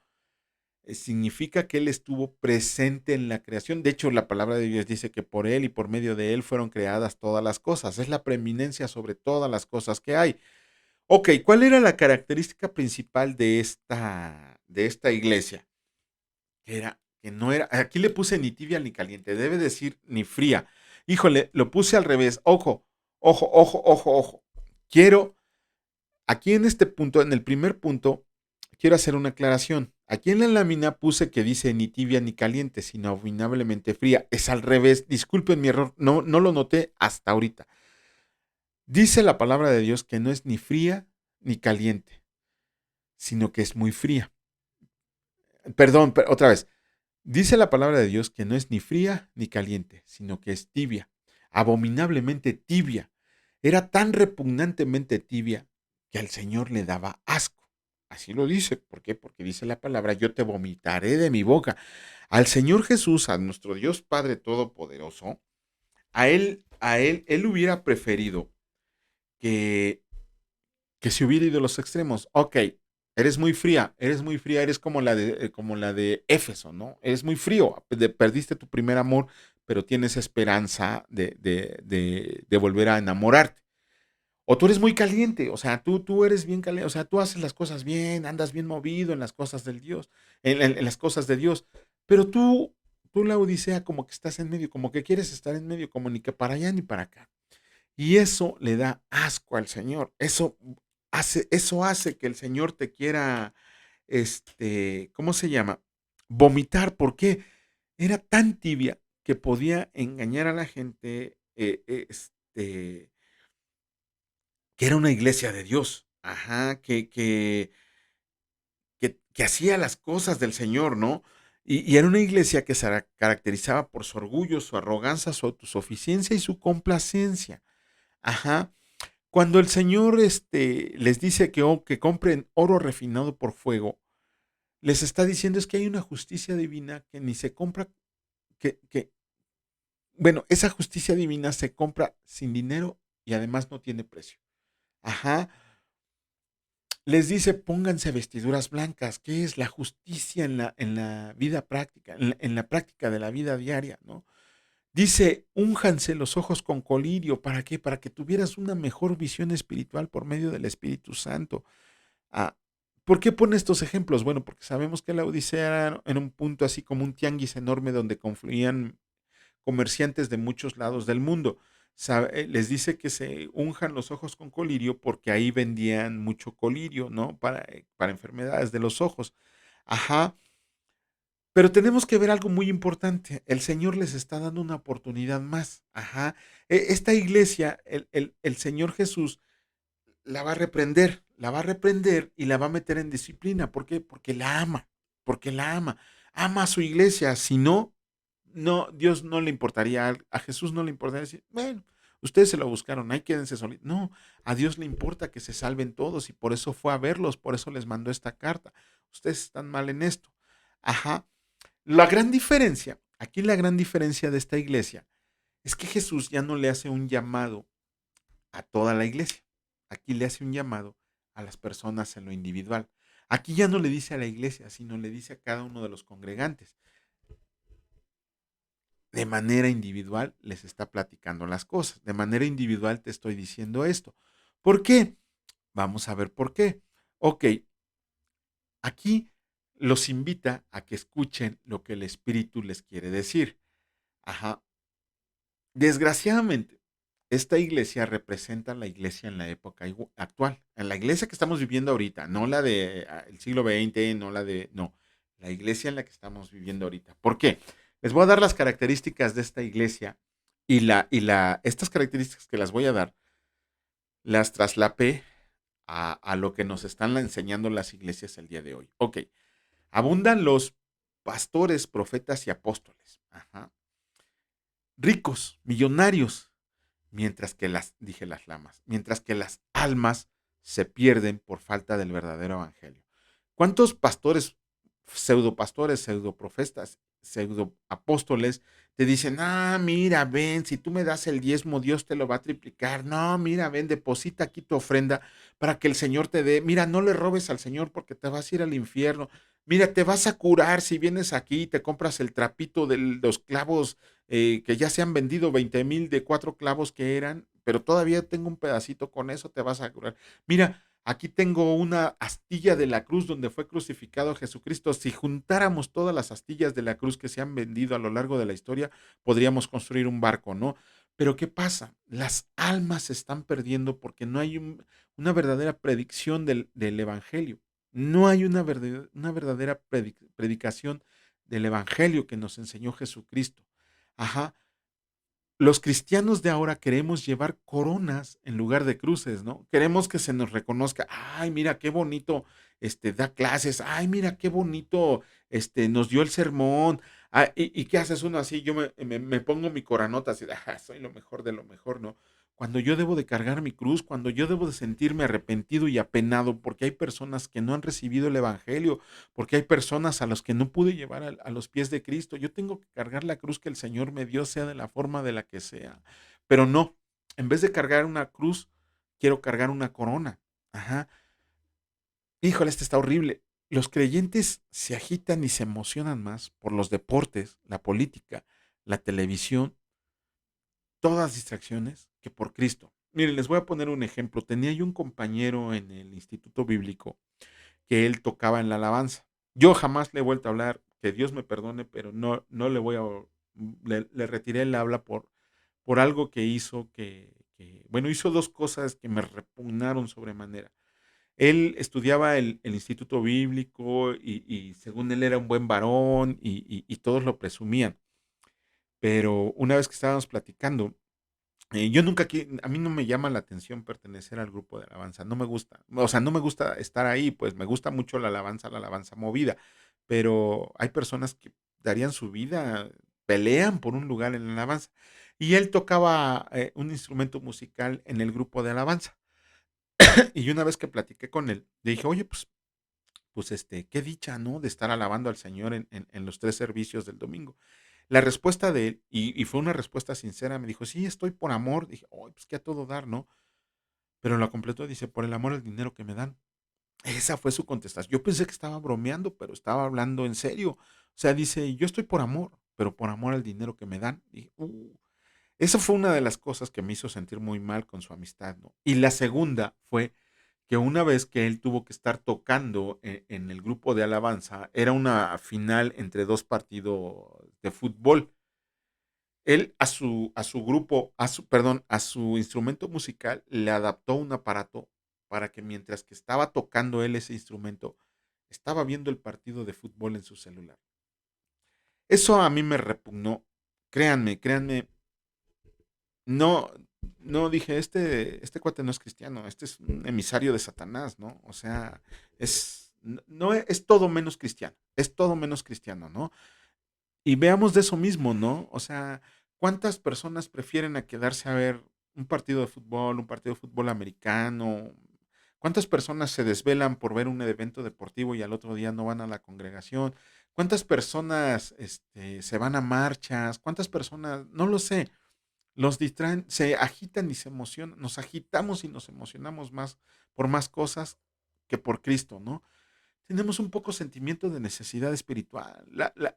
significa que Él estuvo presente en la creación. De hecho, la palabra de Dios dice que por Él y por medio de Él fueron creadas todas las cosas. Es la preeminencia sobre todas las cosas que hay. Ok, ¿cuál era la característica principal de esta iglesia? Que no era, aquí le puse ni tibia ni caliente, debe decir ni fría. Híjole, lo puse al revés. Ojo, ojo, ojo, ojo, ojo. Quiero, aquí en este punto, en el primer punto, quiero hacer una aclaración. Aquí en la lámina puse que dice ni tibia ni caliente, sino abominablemente fría. Es al revés. Disculpen mi error, no lo noté hasta ahorita. Dice la palabra de Dios que no es ni fría ni caliente, sino que es muy fría. Perdón, otra vez. Dice la palabra de Dios que no es ni fría ni caliente, sino que es tibia, abominablemente tibia. Era tan repugnantemente tibia que al Señor le daba asco. Así lo dice. ¿Por qué? Porque dice la palabra, yo te vomitaré de mi boca. Al Señor Jesús, a nuestro Dios Padre Todopoderoso, él hubiera preferido que se hubiera ido a los extremos. Ok, eres muy fría, eres como la de Éfeso, ¿no? Eres muy frío, perdiste tu primer amor, pero tienes esperanza de volver a enamorarte. O tú eres muy caliente, o sea, tú eres bien caliente, o sea, tú haces las cosas bien, andas bien movido en las cosas del Dios, en las cosas de Dios, pero tú la Odisea como que estás en medio, como que quieres estar en medio, como ni que para allá ni para acá. Y eso le da asco al Señor. Eso hace que el Señor te quiera, ¿cómo se llama? Vomitar. ¿Por qué? Era tan tibia que podía engañar a la gente, que era una iglesia de Dios. Ajá, que hacía las cosas del Señor, ¿no? Y era una iglesia que se caracterizaba por su orgullo, su arrogancia, su autosuficiencia y su complacencia. Ajá. Cuando el Señor les dice que compren oro refinado por fuego, les está diciendo es que hay una justicia divina que ni se compra, que bueno, esa justicia divina se compra sin dinero y además no tiene precio. Ajá. Les dice, pónganse vestiduras blancas, que es la justicia en la vida práctica, en la práctica de la vida diaria, ¿no? Dice, únjanse los ojos con colirio, ¿para qué? Para que tuvieras una mejor visión espiritual por medio del Espíritu Santo. Ah, ¿por qué pone estos ejemplos? Bueno, porque sabemos que la Odisea era en un punto así como un tianguis enorme donde confluían comerciantes de muchos lados del mundo. Les dice que se unjan los ojos con colirio porque ahí vendían mucho colirio, ¿no? Para enfermedades de los ojos. Ajá. Pero tenemos que ver algo muy importante. El Señor les está dando una oportunidad más. Ajá. Esta iglesia, el Señor Jesús la va a reprender y la va a meter en disciplina. ¿Por qué? Porque la ama, porque la ama. Ama a su iglesia, si no, no, Dios no le importaría, a Jesús no le importaría decir, bueno, ustedes se lo buscaron, ahí quédense solitos. No, a Dios le importa que se salven todos y por eso fue a verlos, por eso les mandó esta carta. Ustedes están mal en esto. Ajá. La gran diferencia, aquí la gran diferencia de esta iglesia, es que Jesús ya no le hace un llamado a toda la iglesia. Aquí le hace un llamado a las personas en lo individual. Aquí ya no le dice a la iglesia, sino le dice a cada uno de los congregantes. De manera individual les está platicando las cosas. De manera individual te estoy diciendo esto. ¿Por qué? Vamos a ver por qué. Ok, aquí los invita a que escuchen lo que el Espíritu les quiere decir. Ajá. Desgraciadamente, esta iglesia representa la iglesia en la época actual, en la iglesia que estamos viviendo ahorita, no la de el siglo XX, no la de, no, la iglesia en la que estamos viviendo ahorita. ¿Por qué? Les voy a dar las características de esta iglesia estas características que las voy a dar, las traslapé a lo que nos están enseñando las iglesias el día de hoy. Ok, abundan los pastores, profetas y apóstoles. Ajá. Ricos, millonarios, mientras que dije las lamas, mientras que las almas se pierden por falta del verdadero evangelio. ¿Cuántos pastores, pseudoprofetas, pseudoapóstoles te dicen, ah, mira, ven, si tú me das el diezmo, Dios te lo va a triplicar. No, mira, ven, deposita aquí tu ofrenda para que el Señor te dé. Mira, no le robes al Señor porque te vas a ir al infierno. Mira, te vas a curar si vienes aquí y te compras el trapito de los clavos que ya se han vendido 20,000 de 4 clavos que eran, pero todavía tengo un pedacito, con eso te vas a curar. Mira, aquí tengo una astilla de la cruz donde fue crucificado Jesucristo. Si juntáramos todas las astillas de la cruz que se han vendido a lo largo de la historia, podríamos construir un barco, ¿no? Pero ¿qué pasa? Las almas se están perdiendo porque no hay una verdadera predicción del Evangelio. No hay una verdadera predicación del Evangelio que nos enseñó Jesucristo. Ajá. Los cristianos de ahora queremos llevar coronas en lugar de cruces, ¿no? Queremos que se nos reconozca, ay, mira qué bonito, da clases, ay, mira qué bonito, nos dio el sermón. Ah, ¿y qué haces uno así? Yo me pongo mi coranota así, soy lo mejor de lo mejor, ¿no? Cuando yo debo de cargar mi cruz, cuando yo debo de sentirme arrepentido y apenado porque hay personas que no han recibido el evangelio, porque hay personas a los que no pude llevar a los pies de Cristo. Yo tengo que cargar la cruz que el Señor me dio, sea de la forma de la que sea. Pero no, en vez de cargar una cruz, quiero cargar una corona. Ajá. Híjole, está horrible. Los creyentes se agitan y se emocionan más por los deportes, la política, la televisión, todas distracciones que por Cristo. Miren, les voy a poner un ejemplo. Tenía yo un compañero en el Instituto Bíblico que él tocaba en la alabanza. Yo jamás le he vuelto a hablar, que Dios me perdone, pero no le voy a, le retiré el habla por algo que hizo bueno, hizo dos cosas que me repugnaron sobremanera. Él estudiaba el Instituto Bíblico y según él era un buen varón y todos lo presumían. Pero una vez que estábamos platicando, yo nunca, a mí no me llama la atención pertenecer al grupo de alabanza, no me gusta, o sea, no me gusta estar ahí, pues me gusta mucho la alabanza movida, pero hay personas que darían su vida, pelean por un lugar en la alabanza. Y él tocaba un instrumento musical en el grupo de alabanza. Y una vez que platiqué con él, le dije, oye, qué dicha, ¿no? De estar alabando al Señor en los tres servicios del domingo. La respuesta de él, y fue una respuesta sincera, me dijo, sí, estoy por amor. Dije, oh, pues que a todo dar, ¿no? Pero lo completó, dice, por el amor al dinero que me dan. Esa fue su contestación. Yo pensé que estaba bromeando, pero estaba hablando en serio. O sea, dice, yo estoy por amor, pero por amor al dinero que me dan. Dije, esa fue una de las cosas que me hizo sentir muy mal con su amistad, ¿no? Y la segunda fue que una vez que él tuvo que estar tocando en el grupo de alabanza, era una final entre dos partidos de fútbol. Él a su grupo, perdón, a su instrumento musical le adaptó un aparato para que mientras que estaba tocando él ese instrumento, estaba viendo el partido de fútbol en su celular. Eso a mí me repugnó. Créanme, créanme, no, no dije, este cuate no es cristiano, este es un emisario de Satanás, ¿no? O sea, es todo menos cristiano, es todo menos cristiano, ¿no? Y veamos de eso mismo, ¿no? O sea, ¿cuántas personas prefieren a quedarse a ver un partido de fútbol, un partido de fútbol americano? ¿Cuántas personas se desvelan por ver un evento deportivo y al otro día no van a la congregación? ¿Cuántas personas se van a marchas? ¿Cuántas personas? No lo sé. Los distraen, se agitan y se emocionan, nos agitamos y nos emocionamos más por más cosas que por Cristo, ¿no? Tenemos un poco sentimiento de necesidad espiritual.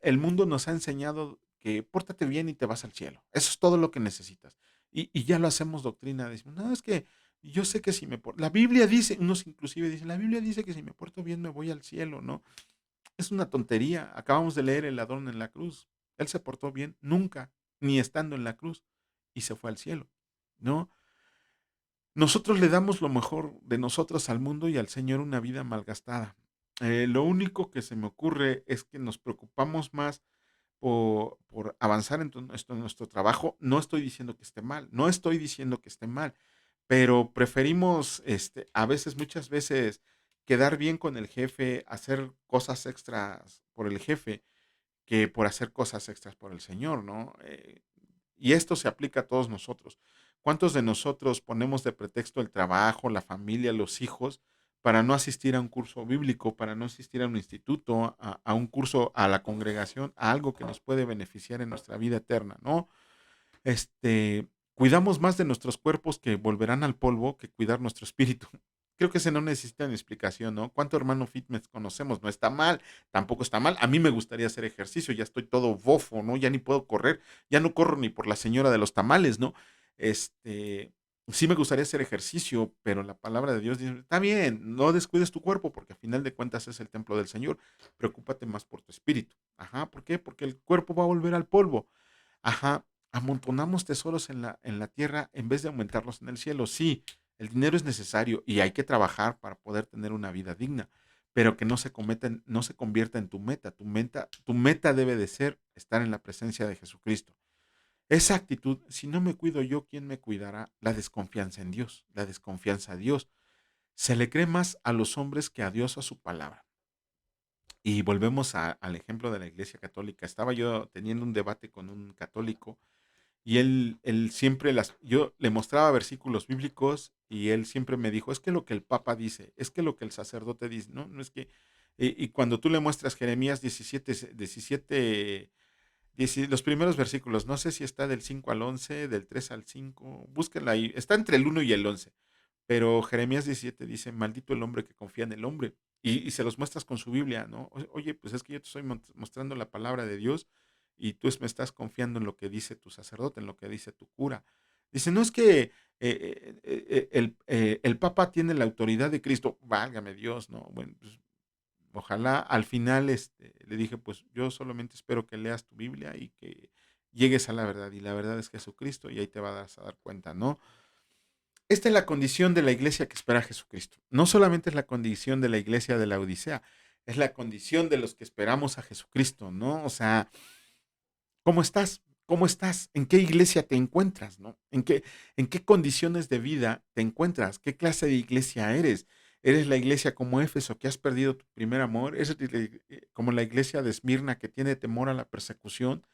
El mundo nos ha enseñado que pórtate bien y te vas al cielo. Eso es todo lo que necesitas. Y ya lo hacemos doctrina. Decimos, no, es que yo sé que si me porto, la Biblia dice, unos inclusive dicen, la Biblia dice que si me porto bien me voy al cielo, ¿no? Es una tontería. Acabamos de leer el ladrón en la cruz. Él se portó bien nunca, ni estando en la cruz, y se fue al cielo, ¿no? Nosotros le damos lo mejor de nosotros al mundo y al Señor una vida malgastada. Lo único que se me ocurre es que nos preocupamos más por avanzar en nuestro trabajo. No estoy diciendo que esté mal, no estoy diciendo que esté mal, pero preferimos, a veces, muchas veces, quedar bien con el jefe, hacer cosas extras por el jefe, que por hacer cosas extras por el Señor, ¿no? Y esto se aplica a todos nosotros. ¿Cuántos de nosotros ponemos de pretexto el trabajo, la familia, los hijos, para no asistir a un curso bíblico, para no asistir a un instituto, a un curso, a la congregación, a algo que nos puede beneficiar en nuestra vida eterna, ¿no? Cuidamos más de nuestros cuerpos que volverán al polvo que cuidar nuestro espíritu. Creo que ese no necesita ni explicación, ¿no? ¿Cuánto hermano fitness conocemos? No está mal, tampoco está mal. A mí me gustaría hacer ejercicio, ya estoy todo bofo, ¿no? Ya ni puedo correr, ya no corro ni por la señora de los tamales, ¿no? Este, sí me gustaría hacer ejercicio, pero la palabra de Dios dice, está bien, no descuides tu cuerpo, porque a final de cuentas es el templo del Señor. Preocúpate más por tu espíritu. Ajá, ¿por qué? Porque el cuerpo va a volver al polvo. Ajá, amontonamos tesoros en la tierra en vez de aumentarlos en el cielo. Sí, el dinero es necesario y hay que trabajar para poder tener una vida digna, pero que no se convierta en tu meta. Tu meta debe de ser estar en la presencia de Jesucristo. Esa actitud, si no me cuido yo, ¿quién me cuidará? La desconfianza en Dios, la desconfianza a Dios. Se le cree más a los hombres que a Dios, a su palabra. Y volvemos al ejemplo de la Iglesia Católica. Estaba yo teniendo un debate con un católico y él siempre yo le mostraba versículos bíblicos y él siempre me dijo, es que lo que el Papa dice, es que lo que el sacerdote dice, no, no es que, y cuando tú le muestras Jeremías 17, los primeros versículos, no sé si está del 5 al 11, del 3 al 5, búsquenla ahí, está entre el 1 y el 11, pero Jeremías 17 dice, maldito el hombre que confía en el hombre, y se los muestras con su Biblia, ¿no? Oye, pues es que yo te estoy mostrando la palabra de Dios y tú me estás confiando en lo que dice tu sacerdote, en lo que dice tu cura. Dice, no es que el Papa tiene la autoridad de Cristo, válgame Dios, ¿no? Bueno, pues ojalá al final le dije, pues yo solamente espero que leas tu Biblia y que llegues a la verdad, y la verdad es Jesucristo, y ahí te vas a dar cuenta, ¿no? Esta es la condición de la iglesia que espera a Jesucristo. No solamente es la condición de la iglesia de la Odisea, es la condición de los que esperamos a Jesucristo, ¿no? O sea, ¿cómo estás? ¿Cómo estás? ¿En qué iglesia te encuentras, no? ¿En qué condiciones de vida te encuentras? ¿Qué clase de iglesia eres? Eres la iglesia como Éfeso, que has perdido tu primer amor. Eres como la iglesia de Esmirna, que tiene temor a la persecución.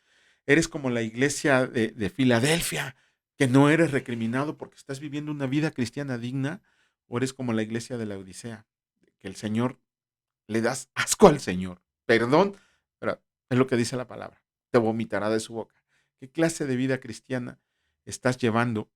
Eres como la iglesia de Filadelfia, que no eres recriminado porque estás viviendo una vida cristiana digna. O eres como la iglesia de la Odisea, que el Señor, le das asco al Señor. Perdón, pero es lo que dice la palabra. Te vomitará de su boca. ¿Qué clase de vida cristiana estás llevando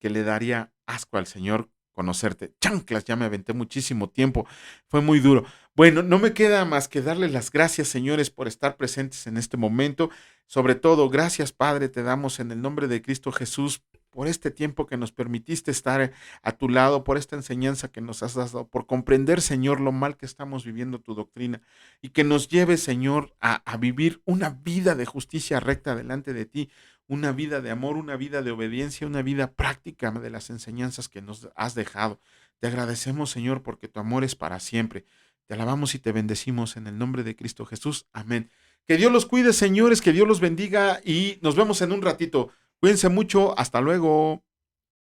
que le daría asco al Señor conocerte? Chanclas, ya me aventé muchísimo tiempo, fue muy duro. Bueno, no me queda más que darles las gracias, señores, por estar presentes en este momento. Sobre todo, gracias, Padre, te damos en el nombre de Cristo Jesús por este tiempo que nos permitiste estar a tu lado, por esta enseñanza que nos has dado, por comprender, Señor, lo mal que estamos viviendo tu doctrina y que nos lleve, Señor, a vivir una vida de justicia recta delante de ti, una vida de amor, una vida de obediencia, una vida práctica de las enseñanzas que nos has dejado. Te agradecemos, Señor, porque tu amor es para siempre. Te alabamos y te bendecimos en el nombre de Cristo Jesús. Amén. Que Dios los cuide, señores, que Dios los bendiga y nos vemos en un ratito. Cuídense mucho. Hasta luego.